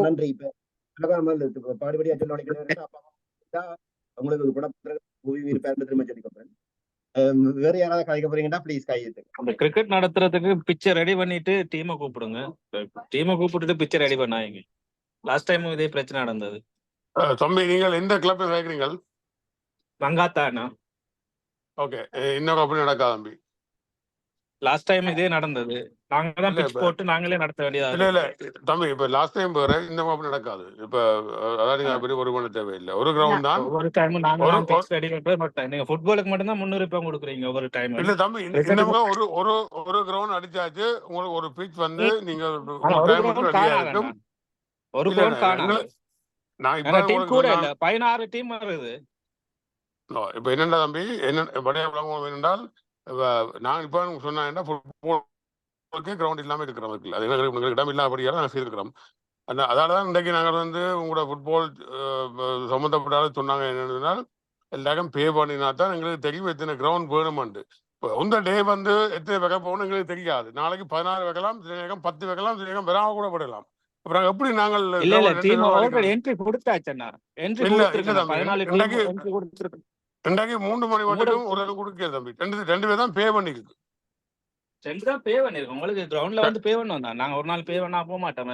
நன்றி. இப்ப பாடிபடியா சொல்ல உங்களுக்கு திரும்ப சொல்லிக்கிறேன். வேற யாராவது கலைக்க போறீங்கன்னா ப்ளீஸ் கையெழுத்து. அந்த கிரிக்கெட் நடத்துறதுக்கு பிச்சை ரெடி பண்ணிட்டு டீமை கூப்பிடுங்க. டீமை கூப்பிட்டுட்டு பிச்சை ரெடி பண்ணாங்க. லாஸ்ட் டைம் இதே பிரச்சனை நடந்தது. தம்பி, நீங்கள் எந்த கிளப்ல கேட்குறீங்க? மங்காத்தானா? ஓகே, இன்னொரு அப்படி நடக்காது தம்பி. லாஸ்ட் டைம் இதே நடந்தது. நாங்க தான் பிட்ச் போட்டு நாங்களே நடத்த வேண்டியதா. இல்ல தம்பி, இப்ப லாஸ்ட் டைம் வேற, இந்த மாதிரி நடக்காது. இப்ப அதாவது நீங்க ஒரு பண்ண தேவையில்லை. ஒரு கிரவுண்ட் தான். ஒரு டைம் நாங்க பிட்ச் ரெடி பண்ண மாட்டோம். நீங்க ஃபுட்பாலுக்கு மட்டும் தான் 300 ரூபாய் கொடுக்குறீங்க ஒரு டைம். இல்ல தம்பி, இந்த ஒரு கிரவுண்ட் அடிச்சாச்சு. உங்களுக்கு ஒரு பிட்ச் வந்து நீங்க ஒரு கிரவுண்ட் காணாது. நான் இப்ப டீம் கூட இல்ல, 16 டீம் வருது. இப்ப என்னண்டா தம்பி, என்னென்றால் நான் இப்ப சொன்னா ஃபுட்பாலுக்கு கிரவுண்ட் இல்லாம இருக்கிறோம். அது எங்களுக்கு இடம் இல்லாதபடியால நாங்கள் செய்திருக்கிறோம். அதாலதான் இன்றைக்கு நாங்கள் வந்து உங்களோட ஃபுட்பால் சம்மந்தப்பட்டாலும் சொன்னாங்க. என்னன்னா எல்லாருக்கும் பே பண்ணினா தான் எங்களுக்கு தெரியும் எத்தனை கிரவுண்ட் வேணுமெண்டு. இப்போ இந்த டே வந்து எத்தனை வைக்க போகணும் எங்களுக்கு தெரியாது. நாளைக்கு 16 வைக்கலாம், சில நேரம் 10 வைக்கலாம், சில நேரம் வராம கூட படலாம். அப்புறம் எப்படி நாங்கள் என்ட்ரி கொடுத்தாச்சுன்னா இன்றைக்கு 3 மணி மட்டும் ஒரு கொடுக்க தம்பி. ரெண்டு பேர் தான் பே பண்ணிருக்கு. பே பண்ணிருக்கோம். உங்களுக்கு கிரவுண்ட்ல வந்து பே பண்ணுவோம். நாங்க ஒரு நாள் பே பண்ணா போக மாட்டோம்.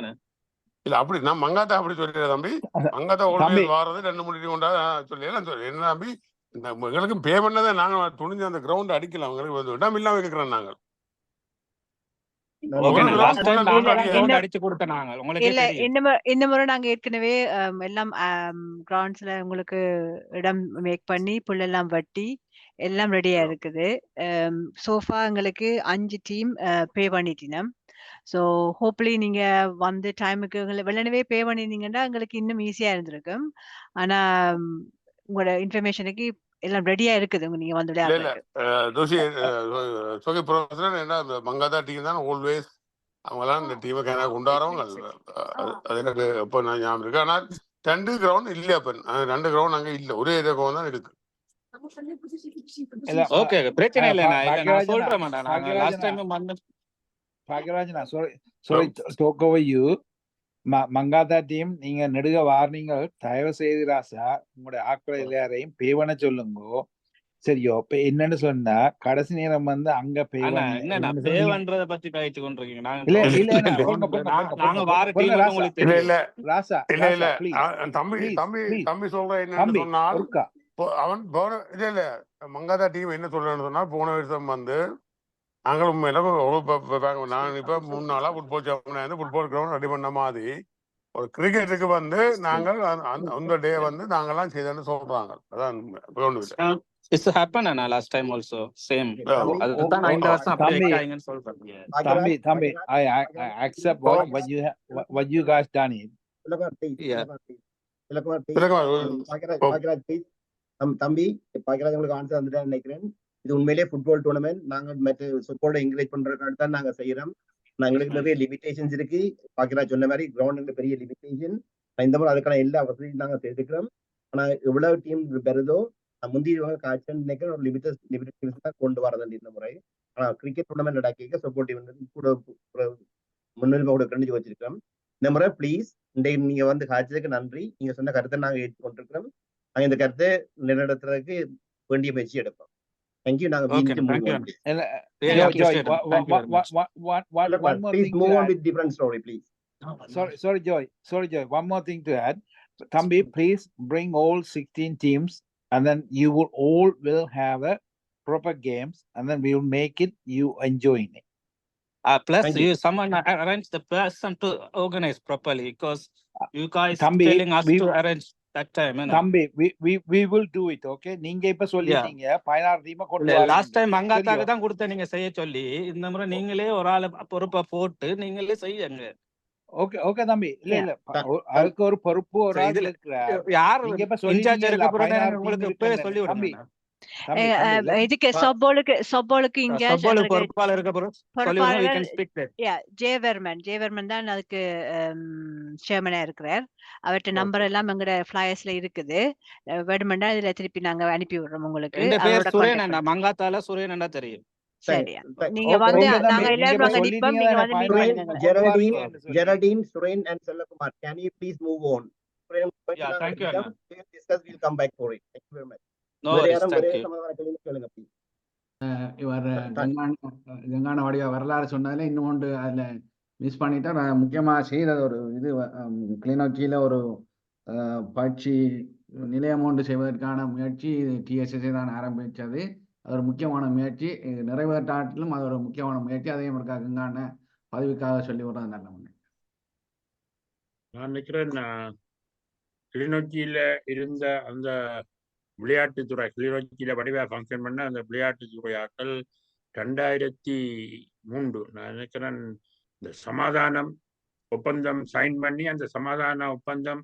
இல்ல அப்படி நான் மங்காத்தா அப்படி சொல்லிட்டேன் தம்பி. மங்காத்தா ஒரு வாரது 2 மணி கொண்டா சொல்லி என்ன தம்பி, இந்த எங்களுக்கு பே பண்ணதை நாங்க துணிஞ்சு அந்த கிரவுண்ட் அடிக்கலாம். உங்களுக்கு இடம் இல்லாம இருக்கிறோம் நாங்கள். இந்த முறை நாங்க ஏற்கனவே எல்லாம் கிரவுண்ட்ஸ்ல உங்களுக்கு இடம் மேக் பண்ணி புல்லெல்லாம் வெட்டி எல்லாம் ரெடியா இருக்குது. சோஃபா எங்களுக்கு 5 டீம் பே பண்ணிட்டினோம். ஸோ ஹோப்லி நீங்க வந்து டைமுக்கு வெள்ளனவே பே பண்ணிருந்தீங்கன்னா எங்களுக்கு இன்னும் ஈஸியா இருந்திருக்கும். ஆனா உங்களோட இன்ஃபர்மேஷனுக்கு எல்லாம் ரெடியா இருக்குது. நீங்க வந்து மங்காதா டீம் தான் ஆல்வேஸ் அவங்கலாம் இந்த டீமை கொண்டாடுறவங்க. அது எனக்கு எப்போ நான் ஞாபகம் இருக்கு. ஆனால் 2 கிரவுண்ட் இல்லை. அப்ப 2 கிரவுண்ட் அங்கே இல்லை, ஒரே கிரவுண்ட் தான் இருக்கு. ஓகே, பிரச்சனை இல்லை. நான் சொல்றேன். நாங்க லாஸ்ட் டைம் வந்து பாக்கியராஜ், நான் sorry talk over you. Mankatha team நீங்க நெடுக வார்னிங்கள். தயவு செய்து ராசா உங்களுடைய ஆட்களை எல்லாரையும் பே பண்ண சொல்லுங்க. சரியோ? இப்ப என்னன்னு சொன்னா கடைசி நேரம் வந்து அங்க பே பண்றத பத்தி பேசிட்டு கொண்டிருக்கீங்க. ராசா தம்பி சொல்ற என்னன்னு சொன்னால் அவன் இல்ல மங்காதா டீம் என்ன சொல்றேன்னு சொன்னா, போன வருஷம் வந்து நாங்களும் நான் இப்ப 3 நாளா ஃபுட்பால் கிரவுண்ட் ரெடி பண்ண மாதிரி ஒரு கிரிக்கெட்டுக்கு வந்து நாங்கள் அந்த டே வந்து நாங்கெல்லாம் செய்தோன்னு சொல்றாங்க. அதான் It's happened and last time also same. அதுதான் இந்த வருஷம் அப்படியே இருக்காங்கன்னு சொல்றேன். Thambi, I accept what you guys done it. Yeah. Bhagyaraj please. தம்பி பாக்கியராஜ் உங்களுக்கு ஆன்சர் வந்துட்டான்னு நினைக்கிறேன். இது உண்மையிலேயே ஃபுட்பால் டூர்னமெண்ட். நாங்க மற்ற ஃபுட்பாலை என்கரேஜ் பண்றதுக்காக தான் நாங்க செய்யறோம். எங்களுக்கு நிறைய லிமிடேஷன்ஸ் இருக்கு. பாக்கியராஜ் சொன்ன மாதிரி கிரவுண்ட் பெரிய லிமிடேஷன். இந்த மாதிரி அதுக்கான எல்லா வசதியும் நாங்க சேர்த்துக்கிறோம். ஆனா எவ்வளவு டீம் வருதோ முந்தைய காய்ச்சல் நினைக்கிற ஒரு லிமிடேஷன்ஸ் தான் கொண்டு வரது இந்த முறை. ஆனா கிரிக்கெட் டூர்னமெண்ட் நடக்க சப்போர்ட் கூட முன்னுரிமை கூட கண்டிச்சு வச்சிருக்கோம். இந்த முறை ப்ளீஸ் நீங்க வந்து காய்ச்சலுக்கு நன்றி. நீங்க சொன்ன கருத்தை நாங்க ஏற்றுக்கொண்டிருக்கிறோம். நாங்க இந்த கருத்தை நிலைநிறுத்துறதுக்கு வேண்டிய முயற்சி எடுப்போம். தேங்க்யூ. நாங்க Okay, மீண்டும் thank you. move on. Really Joy, appreciate it. Thank you very much. one more Please thing move to on add. with different story, please. Sorry, Joy. One more thing to add. Thambi, please bring all 16 teams, and then you will have a proper games, and then we will make it you enjoying it. Plus, Thank you. someone arrange the person to organize properly, because you guys Thambi, telling us we to arrange that time. Thambi, we will do it. Okay, நீங்க இப்ப சொல்லிட்டீங்க 16 team கொண்டு last வரீங்க. Time மங்காத்தாக்கு தெரியும். தான் கொடுத்த நீங்க செய்ய சொல்லி, இந்த முறை நீங்களே ஒரு ஆளை பொறுப்பா போட்டு நீங்களே செய்யுங்க. ஓகே தம்பி. இல்ல அதுக்கு ஒரு பொறுப்பு ஒரு ஆள் இதுல இருக்கிறார். யார் நீங்க இப்ப இன்சார்ஜ் சொல்லிட்டீங்க எடுக்க போறேன்னு 16 டீம் உங்களுக்கு இப்பவே இருக்குன்னு. சொல்லி தம்பி விடுங்க. தம்பி இதுக்கு சொப்போலுக்கு இங்க சப்போலுக்கு பொறுப்பாளர் இருக்க போறோம் சொல்லி விடுங்க. we can speak that. Jayavarman தான் அதுக்கு சேர்மனா இருக்கிறார். அவர்கிட்ட நம்பர் எல்லாம் எங்கட ஃபிளையர்ஸ்ல இருக்குது. வேணுமெண்டா இதுல திருப்பி நாங்க அனுப்பி விடுறோம் உங்களுக்கு. என் பேர் அவரோட சுரேன் contact அண்ணா, மங்காத்தால சுரேன் அண்ணா தெரியும். சரியா Thank- நீங்க Okay, வந்து okay, தம்பி. நாங்க நீங்க எல்லாரும் இப்ப அங்க நிப்போம். நீங்க வந்து மீட் சொல்லிட்டீங்க பண்ணுங்க. Geraldine, and Sellakumar, can you please move on? Yeah, thank you, Anna. We'll discuss, we'll come back for it. Thank you very much. No வேற worries, யாரும் thank வேற you. சமாதான கேள்வி கேளுங்க please. இவர் கங்கான வடிவ வரலாறு சொன்னதுல இன்னும் ஒன்று அதுல மிஸ் பண்ணிட்டா. நான் முக்கியமா செய்த ஒரு இது கிளிநொச்சியில ஒரு பயிற்சி நிலையம் ஒன்று செய்வதற்கான முயற்சி TSSA தான் ஆரம்பித்தது. அது ஒரு முக்கியமான முயற்சி. நிறைவேற்றாட்டிலும் அது ஒரு முக்கியமான முயற்சி. அதையும் இருக்கா கங்கான பதவிக்காக சொல்லி விடுறது நல்ல முன்னே. நான் நினைக்கிறேன் கிளிநொச்சியில இருந்த அந்த விளையாட்டுத்துறை கிளிநொச்சியில வடிவா ஃபங்க்ஷன் பண்ண அந்த விளையாட்டுத்துறை ஆட்கள் 2003 நான் நினைக்கிறேன் இந்த சமாதானம் ஒப்பந்தம் சைன் பண்ணி அந்த சமாதான ஒப்பந்தம்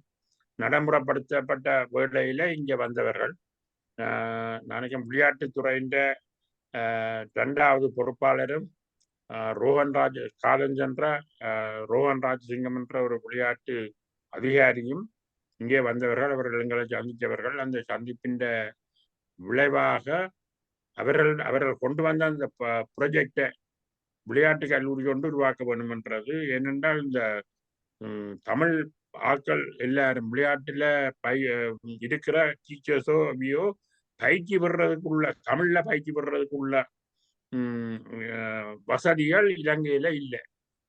நடைமுறைப்படுத்தப்பட்ட வேளையில இங்க வந்தவர்கள். நான் நினைக்கிறேன் விளையாட்டுத்துறையின் 2வது பொறுப்பாளரும் ரோஹன்ராஜ் காலஞ்சென்ற ரோஹன்ராஜ் சிங்கம் என்ற ஒரு விளையாட்டு அதிகாரியும் இங்கே வந்தவர்கள். அவர்கள் எங்களை சந்தித்தவர்கள். அந்த சந்திப்பின் விளைவாக அவர்கள் கொண்டு வந்த அந்த ப்ரொஜெக்டை விளையாட்டு கல்லூரி கொண்டு உருவாக்க வேண்டும் என்றது. ஏனென்றால் இந்த தமிழ் ஆட்கள் எல்லாரும் விளையாட்டுல இருக்கிற டீச்சர்ஸோ அவையோ பயிற்சி பெறுறதுக்குள்ள தமிழ்ல பயிற்சி பெறுறதுக்குள்ள வசதிகள் இலங்கையில இல்லை.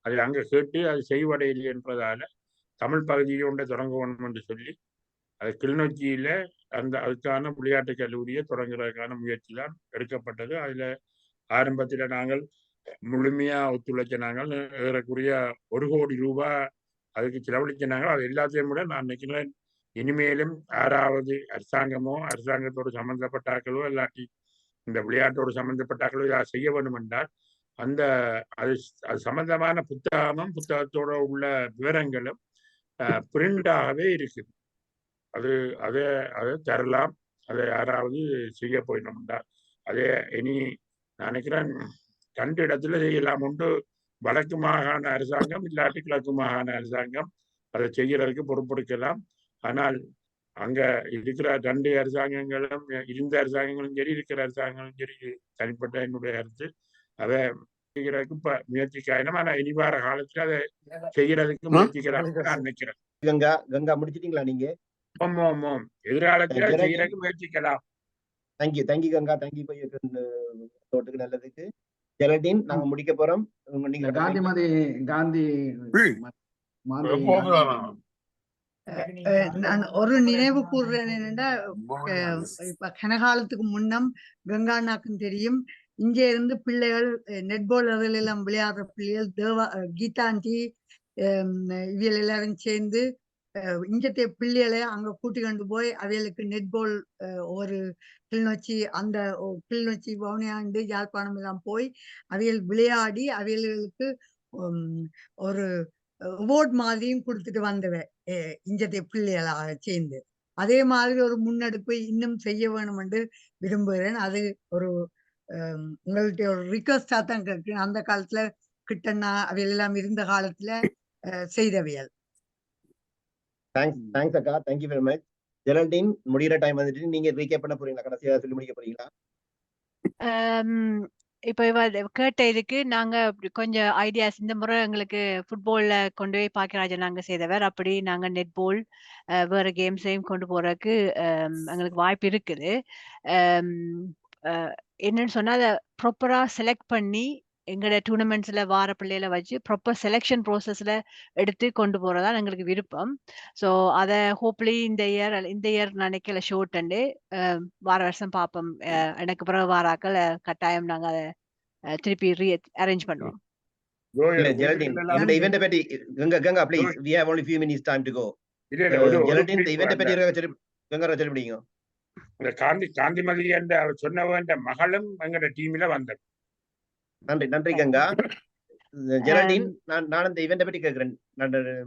அது அங்க கேட்டு அது செய்வடையில்லை என்பதால தமிழ் பகுதியை ஒன்றை தொடங்க வேண்டும் என்று சொல்லி அது கிளிநொச்சியில அதுக்கான விளையாட்டு கல்லூரியை தொடங்குறதுக்கான முயற்சி தான் எடுக்கப்பட்டது. அதுல ஆரம்பத்தில் நாங்கள் முழுமையா ஒத்துழைச்ச நாங்கள் ஏறக்குறைய 1 கோடி ரூபாய் அதுக்கு செலவழிச்ச நாங்கள். அது எல்லாத்தையும் விட நான் நினைக்கிறேன் இனிமேலும் யாராவது அரசாங்கமோ அரசாங்கத்தோடு சம்பந்தப்பட்டாக்களோ இல்லாட்டி இந்த விளையாட்டோடு சம்பந்தப்பட்டாக்களோ இதை செய்ய வேண்டும் என்றால் அது சம்பந்தமான புத்தகத்தோட உள்ள விவரங்களும் பிரிண்டாகவே இருக்குது. அதை தரலாம். அதை யாராவது செய்ய போயிட்டோம்டா அதே இனி நினைக்கிறேன் 2 இடத்துல செய்யலாம். ஒன்று வடக்கு மாகாண அரசாங்கம் இல்லாட்டி கிழக்கு மாகாண அரசாங்கம் அதை செய்யறதுக்கு பொறுப்பெடுக்கலாம். ஆனால் அங்க இருக்கிற 2 அரசாங்கங்களும் இருந்த அரசாங்கங்களும் சரி இருக்கிற அரசாங்கங்களும் சரி தனிப்பட்ட என்னுடைய கருத்து அதை செய்யறதுக்கு இப்ப முயற்சிக்காயினும். ஆனா இனி வார காலத்துல அதை செய்யறதுக்கு முயற்சிக்கிறாங்க நான் நினைக்கிறேன். கங்கா முடிச்சிட்டீங்களா நீங்க? எதிர்காலத்துல செய்யறதுக்கு முயற்சிக்கலாம். தேங்க்யூ கங்கா. தேங்க்யூ தோட்டுக்கு நல்லதுக்கு. ஜெரடின் நாங்க முடிக்க போறோம். நீங்க காந்தி நான் ஒரு நினைவு கூறுறேன் என்னன்னா, இப்ப கனகாலத்துக்கு முன்னம் கங்கா அண்ணாக்கும் தெரியும், இங்க இருந்து பிள்ளைகள் நெட்பால் எல்லாம் விளையாடுற பிள்ளைகள் கீதாண்டி இவியல் எல்லாரும் சேர்ந்து இங்கத்தைய பிள்ளைகளை அங்க கூட்டி கொண்டு போய் அவைகளுக்கு நெட்பால் ஒரு கிளிநொச்சி அந்த கிளிநொச்சி வவுனியாண்டு யாழ்ப்பாணம் எல்லாம் போய் அவைகள் விளையாடி அவைகளுக்கு ஒரு அவார்ட் மாதிரியும் கொடுத்துட்டு வந்தவ இஞ்சத்தை பிள்ளைகளாக சேர்ந்து. அதே மாதிரி ஒரு முன்னெடுப்பு இன்னும் செய்ய வேணும் என்று விரும்புகிறேன். அது ஒரு உங்கள்ட்ட ஒரு ரிக்வஸ்டா தான் கேட்கிறேன். அந்த காலத்துல கிட்டண்ணா அவையெல்லாம் இருந்த காலத்துல செய்தவையல். தேங்க்ஸ் அக்கா, தேங்க்யூ வெரி மச். ஜெரல்டீன், முடிகிற டைம் வந்துட்டு நீங்க ரீகேப் பண்ண போறீங்களா? கடைசியா சொல்லி முடிக்க போறீங்களா? இப்போ இவ கேட்ட இதுக்கு நாங்க கொஞ்சம் ஐடியாஸ் இந்த முறை எங்களுக்கு ஃபுட்பால்ல கொண்டு போய் பாக்கியராஜன் நாங்க செய்தவர். அப்படி நாங்க நெட்பால் வேற கேம்ஸையும் கொண்டு போறதுக்கு எங்களுக்கு வாய்ப்பு இருக்குது. என்னன்னு சொன்னா அதை ப்ராப்பரா செலக்ட் பண்ணி எங்களோட டூர்னமெண்ட்ஸ்ல வார பிள்ளைகளை வச்சு ப்ராப்பர் செலெக்ஷன் ப்ரோசஸ்ல எடுத்து கொண்டு போறதா எங்களுக்கு விருப்பம். ஸோ அதை ஹோப்லி இந்த இயர் நினைக்கல ஷோர்ட் அண்டு வார வருஷம் பார்ப்போம். எனக்கு பிறகு வாராக்கள் கட்டாயம் நாங்க அதை திருப்பி அரேஞ்ச் பண்ணுவோம். ஜெரல்டீன், இந்த ஈவென்ட் பத்தி Ganga please, we have only few minutes time to go. Geraldine, இந்த ஈவென்ட் பத்தி கங்கா சொல்லி முடியுங்க. இந்த காந்திமதி என்ற சொன்னவன் மகளும் எங்கட டீம்ல வந்தது. நன்றி கங்கா. ஜெரல்டீன், நான் இந்த ஈவென்ட் பத்தி கேக்குறேன்.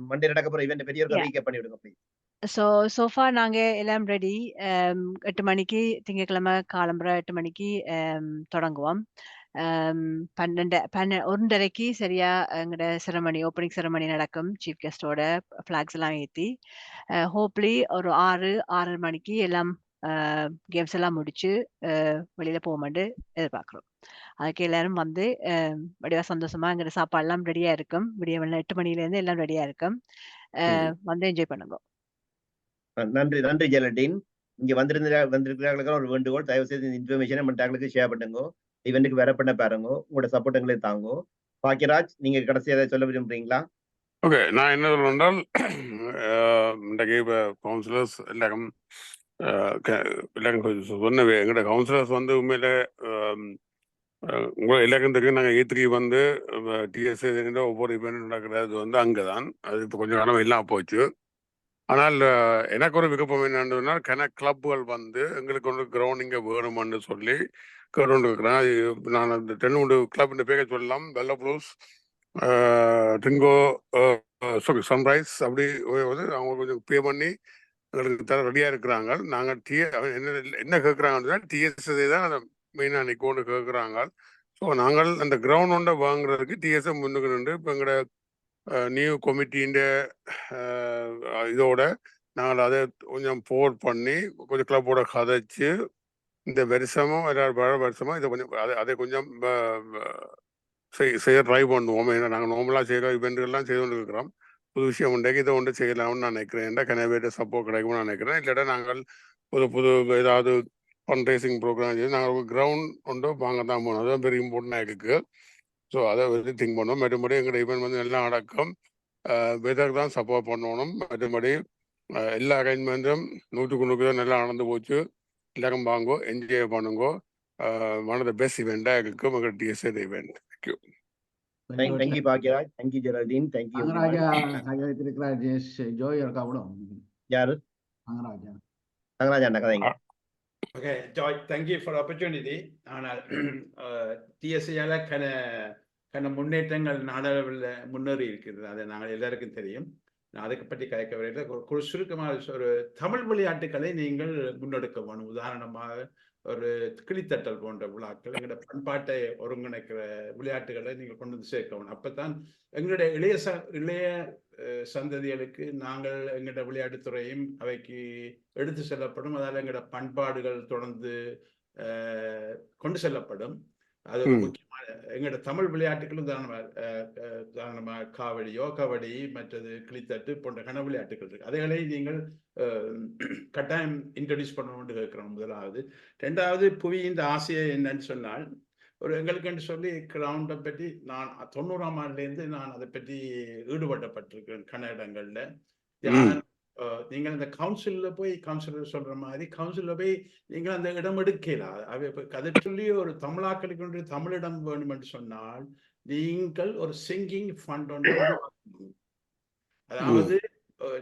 மண்டே நடக்க போற ஈவென்ட் பத்தி ஒரு ரீகேப் பண்ணி விடுங்க ப்ளீஸ். சோஃபா நாங்க எல்லாம் ரெடி. 8 மணிக்கு திங்கட்கிழமை காலம்புற 8 மணிக்கு தொடங்குவோம். 1:30க்கு சரியா எங்கட செரமனி, ஓப்பனிங் செரமனி நடக்கும். சீஃப் கெஸ்டோட ஃபிளாக்ஸ் எல்லாம் ஏத்தி ஹோப்லி ஒரு 6:30 மணிக்கு எல்லாம் கேம்ஸ் எல்லாம் முடிச்சு வெளியில போகும்போது எதிர்பார்க்கிறோம். அதுக்கு எல்லாரும் வந்து வடிவா சந்தோஷமா எங்கட சாப்பாடு எல்லாம் ரெடியா இருக்கும். விடிய 8 மணில இருந்து எல்லாம் ரெடியா இருக்கும். வந்து என்ஜாய் பண்ணுங்க. நன்றி ஜெரல்டீன். இங்க வந்திருக்கிறார்களுக்கு ஒரு வேண்டுகோள், தயவு செய்து இந்த இன்ஃபர்மேஷனை மற்றவங்களுக்கு ஷேர் பண்ணுங்க. ஈவெண்ட்டுக்கு வர பண்ண பாருங்க. உங்களோட சப்போர்ட் எங்களை தாங்க. பாக்கியராஜ், நீங்க கடைசியா சொல்ல விரும்புறீங்களா? ஓகே, நான் என்ன சொல்றேன், இன்றைக்கு கவுன்சிலர்ஸ் எல்லாரும் சொன்னவே எங்களோட கவுன்சிலர்ஸ் வந்து உண்மையில உங்களை எல்லாருக்கும் தெரியும். நாங்கள் E3 வந்து டிஎஸ்ஏ ஒவ்வொரு இவெண்ட் நடக்கிறது வந்து அங்கதான். அது இப்போ கொஞ்சம் காலம் இல்லாம போச்சு. ஆனால் எனக்கு ஒரு விருப்பம் என்னன்னா, கிளப்புகள் வந்து எங்களுக்கு ஒரு கிரவுண்ட் இங்கே வேணும்னு சொல்லி கேட்டு இருக்கிறேன். நான் அந்த 10 கிளப் பேரை சொல்லலாம். வெள்ள ப்ளூஸ், ட்ரிங்கோ, சன்ரைஸ், அப்படி வந்து அவங்க கொஞ்சம் பே பண்ணி எங்களுக்கு தர ரெடியாக இருக்கிறாங்க. நாங்கள் என்ன கேட்குறாங்கன்னா, டிஎஸ்ஏ தான் அதை மெயினாக நிற்கோன்னு கேட்குறாங்க. ஸோ நாங்கள் அந்த கிரவுண்ட் ஒன்றை வாங்குறதுக்கு டிஎஸ்ஏ முன்னுக்கு நின்று இப்போ எங்களோட நியூ கமிட்டின்ற இதோட நாங்கள் அதை கொஞ்சம் போர்ட் பண்ணி கொஞ்சம் கிளப்போட கதைச்சு இந்த வருஷமும் வருஷமும் இதை கொஞ்சம் அதை கொஞ்சம் செய்ய ட்ரை பண்ணுவோம். ஏன்னா நாங்கள் நார்மலாக செய்கிற இவெண்ட்கள்லாம் செய்து கொண்டு இருக்கிறோம். புது விஷயம் உண்டாக்கி இதை ஒன்று செய்யலாம்னு நான் நினைக்கிறேன். கனவேட்ட சப்போர்ட் கிடைக்கும்னு நான் நினைக்கிறேன். இல்லாட்டா நாங்கள் புது ஏதாவது ஃபண்ட் ரைசிங் ப்ரோக்ராம் செய்து நாங்கள் ஒரு கிரவுண்ட் ஒன்று வாங்க தான் போகணும். அதுதான் பெரிய இம்பார்ட்டண்டாக இருக்குது. ஸோ அதை வந்து திங்க் பண்ணுவோம். மற்றபடி எங்களோட ஈவெண்ட் வந்து எல்லாம் அடக்கம் வெதர் தான் சப்போர்ட் பண்ணணும். மற்றபடி எல்லா அரேஞ்ச்மெண்ட்டும் 100% தான் நல்லா நடந்து போச்சு. எல்லாரும் வாங்கோ, என்ஜாய் பண்ணுங்கோ. ஒன் ஆஃப் த பெஸ்ட் ஈவெண்ட்டாக இருக்கும் எங்களோட DSA event. Thank you. Thank you Bhagyaraj, thank you Geraldine, thank you. யாரு? Thangaraja கதைங்க. Okay, Joy, thank you for the opportunity. ஆனால் டிஎஸ்ஏயால கன முன்னேற்றங்கள் நாடளவில் முன்னேறி இருக்கிறது. அதை நாங்கள் எல்லாருக்கும் தெரியும். நான் அதுக்கு பற்றி கதைக்க வரல. சுருக்கமாக ஒரு தமிழ் விளையாட்டுகளை நீங்கள் முன்னெடுக்க வேணும். உதாரணமாக ஒரு கிளித்தட்டல் போன்ற விழாக்கள், எங்களோட பண்பாட்டை ஒருங்கிணைக்கிற விளையாட்டுகளை நீங்கள் கொண்டு வந்து சேர்க்கணும். அப்பதான் எங்களுடைய இளைய சந்ததிகளுக்கு நாங்கள் எங்களோட விளையாட்டுத்துறையும் அவைக்கு எடுத்து செல்லப்படும். அதால் எங்களோட பண்பாடுகள் தொடர்ந்து கொண்டு செல்லப்படும். அது முக்கியமான எங்களோட தமிழ் விளையாட்டுகளும் உதாரணமாக கபடி, மற்றது கிளித்தட்டு போன்ற கன விளையாட்டுகள் இருக்கு. அதைகளை நீங்கள் கட்டாயம் இன்ட்ரடியூஸ் பண்ணணும்னு கேட்கிறோம். முதலாவது. 2வது, புவியின் ஆசையை என்னன்னு சொன்னால், ஒரு எங்களுக்குன்னு சொல்லி கிரவுண்டை பற்றி நான் 90ஆம் ஆண்டுலேருந்து நான் அதை பற்றி ஈடுபட்டப்பட்டிருக்கேன் கன இடங்கள்ல. நீங்கள் அந்த கவுன்சிலர் சொல்ற மாதிரி கவுன்சிலில் போய் நீங்கள் அந்த இடம் எடுக்கலாம். அதை சொல்லி ஒரு தமிழாக்களுக்கு தமிழிடம் வேணும் என்று சொன்னால் நீங்கள் ஒரு சிங்கிங் ஃபண்ட் ஒன்று, அதாவது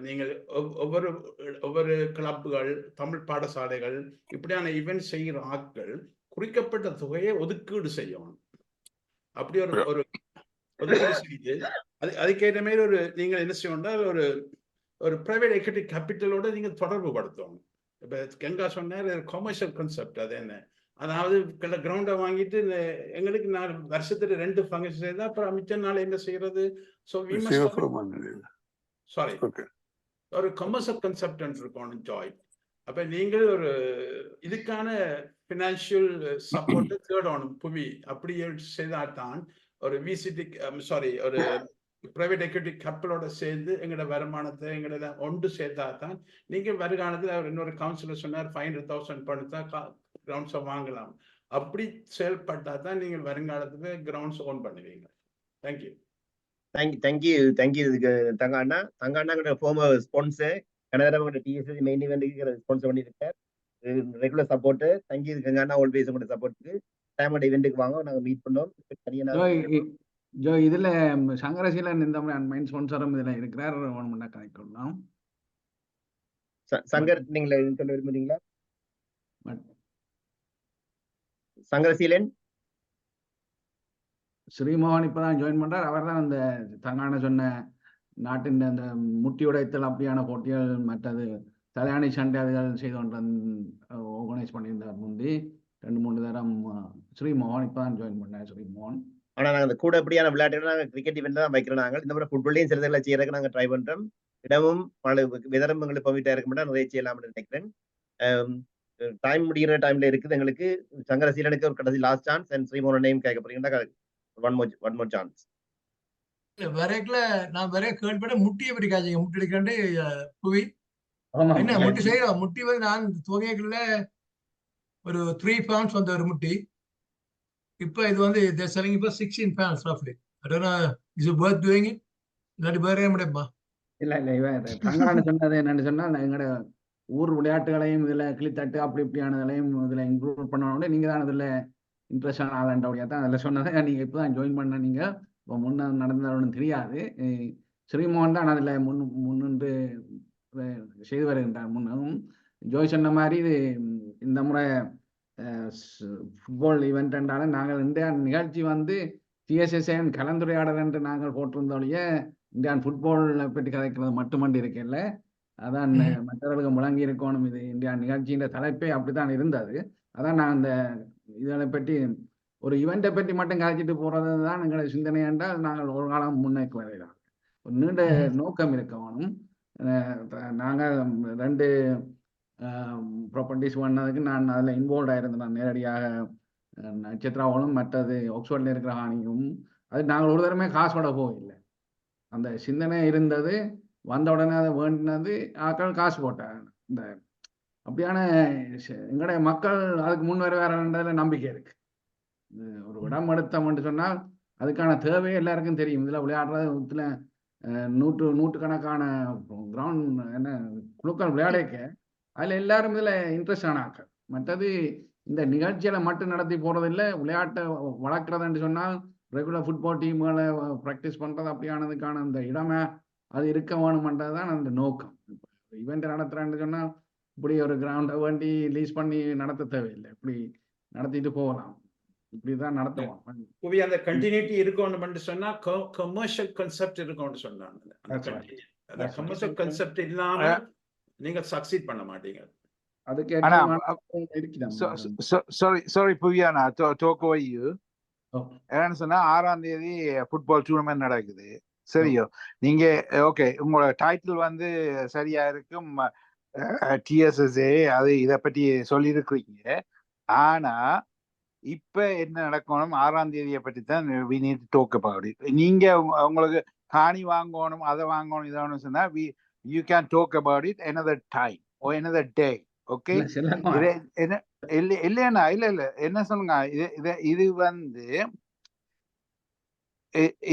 நீங்கள் ஒவ்வொரு கிளப்புகள், தமிழ் பாடசாலைகள், இப்படியான ஈவெண்ட் செய்கிற ஆட்கள் குறிக்கப்பட்ட தொகையை ஒதுக்கீடு செய்யணும். அப்படி ஒதுக்கீடு செய்து அதுக்கேற்ற மாதிரி ஒரு நீங்கள் என்ன செய்யணும்னா ஒரு பிரைவேட் எக்விட்டி கேபிட்டலோட நீங்க தொடர்பு படுத்தணும். இப்ப கங்கா சொன்னார் கமர்ஷியல் கான்செப்ட். அது என்ன, அதாவது கிரவுண்டை வாங்கிட்டு எங்களுக்கு வருஷத்துல 2 ஃபங்க்ஷன் செய்தா அப்புறம் மிச்ச நாள் என்ன செய்யறது? சாரி, ஒரு கமர்ஷியல் கான்செப்ட் இருக்கணும் ஜாய். அப்ப நீங்கள் ஒரு இதுக்கான பினான்சியல் சப்போர்ட் தேடணும் புவி. அப்படி செய்தால்தான் ஒரு விசிடி ஒரு பிரைவேட் எக்விட்டி கேபிட்டலோட சேர்ந்து எங்களோட வருமானத்தை எங்களோட ஒன்று சேர்த்தா தான் நீங்க வருகாலத்தில் அவர் இன்னொரு கவுன்சிலர் சொன்னார் 500,000 பணத்தா கிரவுண்ட்ஸை வாங்கலாம். அப்படி செயல்பட்டா தான் நீங்கள் வருங்காலத்துல கிரவுண்ட்ஸ் ஓன் பண்ணுவீங்க. தேங்க்யூ. தேங்க்யூ தங்காண்ணா ஃபார்மர் ஸ்பான்சர் கனகரமோட டிஎஸ்எஸ் மெயின் இவெண்ட்டுக்கு ஸ்பான்சர் பண்ணியிருக்கார். Regular support. தேங்க்யூ கங்காண்ணா, ஆல்வேஸ் உங்களோட சப்போர்ட்டுக்கு. டைமோட இவெண்ட்டுக்கு வாங்க, நாங்க மீட் பண்ணோம். ஜோ இதுல சங்கரசீலன் இந்த மெயின் ஸ்பான்சரும் இதுல இருக்கிறார். கனெக்ட் சங்கர், நீங்க சொல்ல விரும்புறீங்களா? சங்கரசீலன் ஸ்ரீமோகன் இப்பதான் ஜாயின் பண்றார். அவர் தான் அந்த தங்கான சொன்ன நாட்டின் அந்த முட்டி உடைத்தல் அப்படியான போட்டிகள் மற்றது தலையாணி சண்டை அதுகள் செய்து கொண்டு ஆர்கனைஸ் பண்ணியிருந்தார். முந்தி 2-3 தரம் ஸ்ரீமோகன் இப்பதான் ஜாயின் பண்ணார். ஸ்ரீமோகன் ஆனா நாங்க அந்த கூட அப்படியான விளையாட்டுகள் நாங்க கிரிக்கெட் இவெண்ட் தான் வைக்கிறோம். நாங்கள் இந்த மாதிரி ஃபுட்பால்லையும் சிலதுகளை செய்யறதுக்கு நாங்க ட்ரை பண்றோம். இடமும் விதரும் எங்களுக்கு பர்மிட்டா இருக்க மாட்டா நிறைய செய்யலாம்னு நினைக்கிறேன். டைம் முடிகிற டைம்ல இருக்குது எங்களுக்கு. சங்கரசீலனுக்கு ஒரு கடைசி லாஸ்ட் சான்ஸ் அண்ட் ஸ்ரீமோகனையும் கேட்க போறீங்கன்னா ஒன் மோர் சான்ஸ். வரைக்குல நான் வரைய கேள்விப்பட்ட முட்டியை பற்றி காய்ச்சிங்க. முட்டி எடுக்காண்டு புவி என்ன முட்டி செய்யறோம். முட்டி வந்து நான் துவங்கிக்குள்ள ஒரு 3 pounds வந்த ஒரு முட்டி. இப்போ இது வந்து selling இப்போ 16 pounds roughly. I don't know, is it worth doing it? இல்லாட்டி வேற முடியுமா? இல்ல இவன் தங்கான சொன்னது என்னன்னு சொன்னா, எங்களோட ஊர் விளையாட்டுகளையும் இதுல கிளித்தட்டு அப்படி இப்படியானதுலையும் இதுல இன்க்ளூட் பண்ணணும். நீங்க தான் இதுல இன்ட்ரெஸ்டான ஆளாண்டபடியா தான் அதில் சொன்னதை நீங்க இப்பதான் ஜாயின் பண்ண. நீங்க இப்போ முன்ன நடந்தவனும் தெரியாது. ஸ்ரீமோகன் தான் அதுல முன்னின்று செய்து வருகின்றார். முன்னும் ஜோய் சொன்ன மாதிரி இது இந்த முறை ஃபுட்பால் ஈவெண்ட் என்றாலும் நாங்கள் இந்தியா நிகழ்ச்சி வந்து டிஎஸ்எஸ்ஏன் கலந்துரையாடல் என்று நாங்கள் போட்டிருந்தோடைய இந்தியான் ஃபுட்பாலை பற்றி கதைக்கிறது மட்டுமண்டி இருக்கல. அதான் மற்றவர்களுக்கு முழங்கி இருக்கணும். இது இந்தியா நிகழ்ச்சின்ற தலைப்பே அப்படித்தான் இருந்தது. அதான் நான் அந்த இதனை பற்றி ஒரு ஈவெண்ட்டை பற்றி மட்டும் கதைச்சிட்டு போறது தான் எங்களுடைய சிந்தனை என்றால் நாங்கள் ஒரு காலம் முன்னேக்கு வரையலாம். ஒரு நீண்ட நோக்கம் இருக்கணும். நாங்கள் 2 ப்ராப்பர்ட்டிஸ் பண்ணதுக்கு நான் அதில் இன்வால்வ் ஆயிருந்தேன். நான் நேரடியாக நட்சத்திராவளும் மற்றது ஆக்ஸ்போர்ட்ல இருக்கிற ஹானியும் அது நாங்கள் ஒரு தரமே காசோட போகலை. அந்த சிந்தனை இருந்தது. வந்த உடனே அதை வேண்டினது ஆக்கள் காசு போட்டாங்க. இந்த அப்படியான எங்களுடைய மக்கள் அதுக்கு முன் வரன்றதுல நம்பிக்கை இருக்கு. ஒரு இடம் எடுத்தோம்னு சொன்னால் அதுக்கான தேவை எல்லாருக்கும் தெரியும். இதில் விளையாடுறது இதில் 100 கணக்கான கிரவுண்ட் என்ன குழுக்கள் விளையாடிக்க அதில் எல்லாரும் இதில் இன்ட்ரெஸ்ட் ஆனாக்கள். மற்றது இந்த நிகழ்ச்சியில மட்டும் நடத்தி போறதில்லை. விளையாட்டை வளர்க்குறதுன்னு சொன்னால் ரெகுலர் ஃபுட்பால் டீம்களை ப்ராக்டிஸ் பண்றது அப்படியானதுக்கான அந்த இடமே அது இருக்க வேணுமன்றது தான் அந்த நோக்கம். ஈவெண்ட் நடத்துறேன்னு சொன்னால் இப்படி ஒரு கிரவுண்டை வேண்டி லீஸ் பண்ணி நடத்த தேவையில்லை. இப்படி நடத்திட்டு போகலாம். இப்படிதான் நடத்துவோம். புவி அந்த கண்டினியூட்டி இருக்கணும்னு சொன்னா கமர்ஷியல் கான்செப்ட் இருக்கணும்னு சொன்னாங்க. அந்த கமர்ஷியல் கான்செப்ட் இல்லாம நீங்க சக்சீட் பண்ண மாட்டீங்க. அதுக்கு சாரி புவியானா டோக் ஓவர் யூ. என்னன்னு சொன்னா 6ஆம் தேதி ஃபுட்பால் டூர்னமெண்ட் நடக்குது. சரியோ, நீங்க ஓகே உங்களோட டைட்டில் வந்து சரியா இருக்கும். டிஎஸ்எஸ்ஏ அது இதை பற்றி சொல்லியிருக்கிறீங்க. ஆனா இப்ப என்ன நடக்கணும் 6ஆம் தேதியை பற்றி தான் we need to talk about it. நீங்க உங்களுக்கு காணி வாங்கணும் அதை வாங்கணும் இதானு சொன்னா you can talk about it another time or another day. Okay, இல்லையா இல்ல என்ன சொல்லுங்க.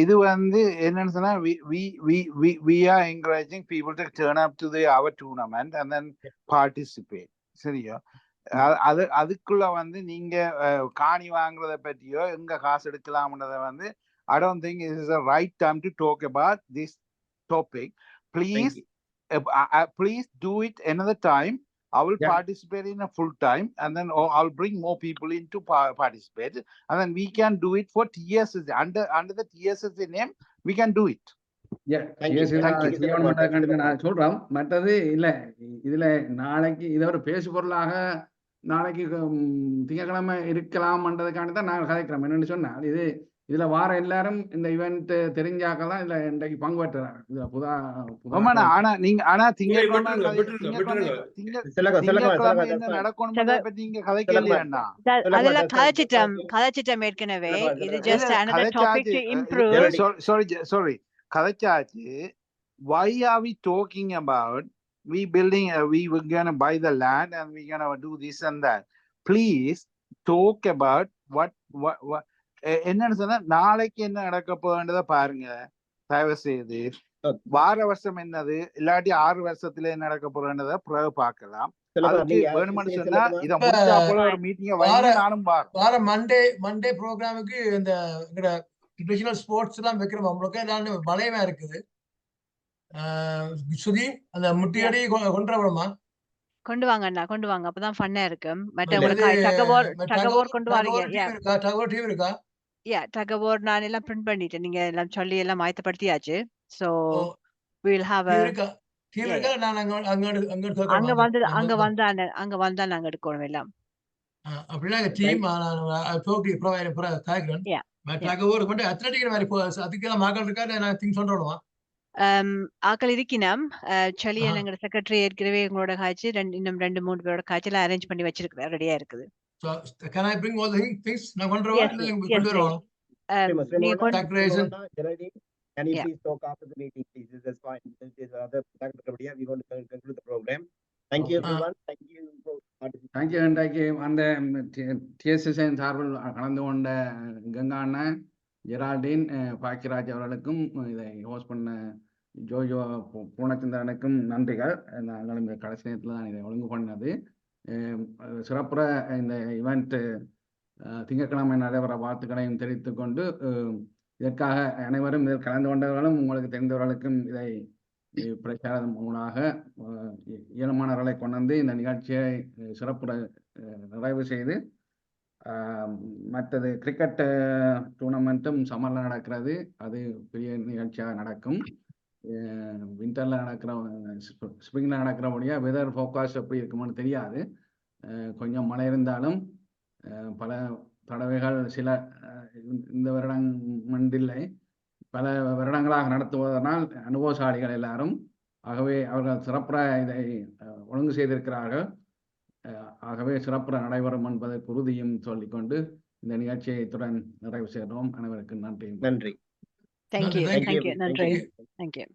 இது வந்து என்னன்னு சொன்னா we are encouraging people to turn up to our tournament and then participate. சரியா, அதுக்குள்ள வந்து நீங்க காணி வாங்குறத பற்றியோ எங்க காசு எடுக்கலாம்ன்றத வந்து I don't think it is the right time to talk about this topic. Please do it another time. I will Yeah. participate in a full time, and then I'll bring more people in to participate, and then we can do it for TSS under the TSS name. We can do it. Thank you. TSC Thank you. செய்யணும் பண்றதுக்கு நான் சொல்றோம். மற்றது இல்ல இதுல நாளைக்கு இதை ஒரு பேசு பொருளாக நாளைக்கு திங்கட்கிழமை இருக்கலாம்ன்றதுக்காண்டி தான் நாங்கள் கதைக்கிறோம். என்னன்னு சொன்னால் இதுல வார எல்லாரும் இந்த ஈவெண்ட் தெரிஞ்சாக்கலாம் இதுல இன்றைக்கு பங்கு பெற்றுறாங்க. இதுல ஆனா திங்கட்கிழமை என்ன நடக்கணும் பத்தி நீங்க கதைக்கலையா? அதெல்லாம் கதைச்சிட்டோம் ஏற்கனவே. இது just another topic to improve. Sorry. கதைச்சாச்சு. Why are we talking about we were gonna buy the land and we're gonna do this and that? Please talk about what என்னன்னு சொன்னா நாளைக்கு என்ன நடக்க போகுன்றத பாருங்க தயவு செய்து. வார வருஷம் என்னது இல்லாட்டி 6 வருஷத்துல என்ன நடக்க போறன்றத பிறகு பார்க்கலாம். அதுக்கு வேணும்னு சொன்னா இத முடிஞ்சா போல ஒரு மீட்டிங்க வைங்க. நானும் வார மண்டே ப்ரோக்ராமுக்கு இந்த ட்ரெடிஷனல் ஸ்போர்ட்ஸ் எல்லாம் வைக்கிறோம். நம்மளுக்கு எல்லாம் பலயமா இருக்குது. சுதி அந்த முட்டியடி கொண்டு வரணுமா? கொண்டு வாங்க அண்ணா, கொண்டு வாங்க. அப்பதான் ஃபன்னா இருக்கும். மற்ற உங்களுக்கு டகவோர் கொண்டு வரீங்க. டகவோர் டீம் இருக்கா? டகவோர் நான் எல்லாம் பிரிண்ட் பண்ணிட்டேன். நீங்க எல்லாம் சொல்லி எல்லாம் ஆயத்தப்படுத்தியாச்சு. So we will have a team இருக்கா? நான் அங்க வந்தா நாங்க எடுக்கணும் எல்லாம். அப்படின்னா டீம் டகவோர் கொண்டு அத்லெட்டிக் மாதிரி அதுக்கெல்லாம் மக்கள் இருக்கா? நான் திங்க் சொல்றேன். ஆக்கள் இருக்கினம் சொல்லி எங்க செக்ரட்டரி ஏற்கனவே எங்களோட காய்ச்சி இன்னும் 2-3 பேரோட காய்ச்சல அரேஞ்ச் பண்ணி வச்சிருக்கிறேன். ரெடியா இருக்குது. So can I bring all the things? நான் கொண்டு வரேன். Can you please talk after the meeting, please? That's fine. There's other we want to conclude the program. Thank you everyone. Thank you for participating. Thank you. அந்த TSS சார்பில் கலந்து கொண்ட கங்கா அண்ணன், ஜெரால்டின், பாக்கியராஜ் அவர்களுக்கும் இதை ஹோஸ்ட் பண்ண ஜோஜோ பூர்ணச்சந்திரனுக்கும் நன்றிகள். நாங்களும் இந்த கடைசி நேரத்தில் தான் இதை ஒழுங்கு பண்ணது. சிறப்புற இந்த ஈவெண்ட் திங்கட்கிழமை நடைபெற வாழ்த்துக்களையும் தெரிவித்துக் கொண்டு இதற்காக அனைவரும் இதில் கலந்து கொண்டவர்களும் உங்களுக்கு தெரிந்தவர்களுக்கும் இதை பிரச்சாரம் மூலமாக இயலுமானவர்களை கொண்டு வந்து இந்த நிகழ்ச்சியை சிறப்புற நிறைவு செய்து மற்றது கிரிக்கெட் டூர்னமெண்ட்டும் சம்மரில் நடக்கிறது. அது பெரிய நிகழ்ச்சியாக நடக்கும். விண்டரில் ஸ்ப்ரிங்கில் நடக்கிறபடியாக வெதர் ஃபோக்காஸ் எப்படி இருக்குமோன்னு தெரியாது. கொஞ்சம் மழை இருந்தாலும் பல தடவைகள் சில இந்த வருடம் மண்டில்லை பல வருடங்களாக நடத்துவதனால் அனுபவசாலிகள் எல்லாரும். ஆகவே அவர்கள் சிறப்புற இதை ஒழுங்கு செய்திருக்கிறார்கள். ஆகவே சிறப்புற நடைபெறும் என்பதை உறுதியும் சொல்லிக்கொண்டு இந்த நிகழ்ச்சியை இத்துடன் நிறைவு செய்கிறோம். அனைவருக்கும் நன்றி. நன்றி. Thank you. Thank you. நன்றி. Thank you.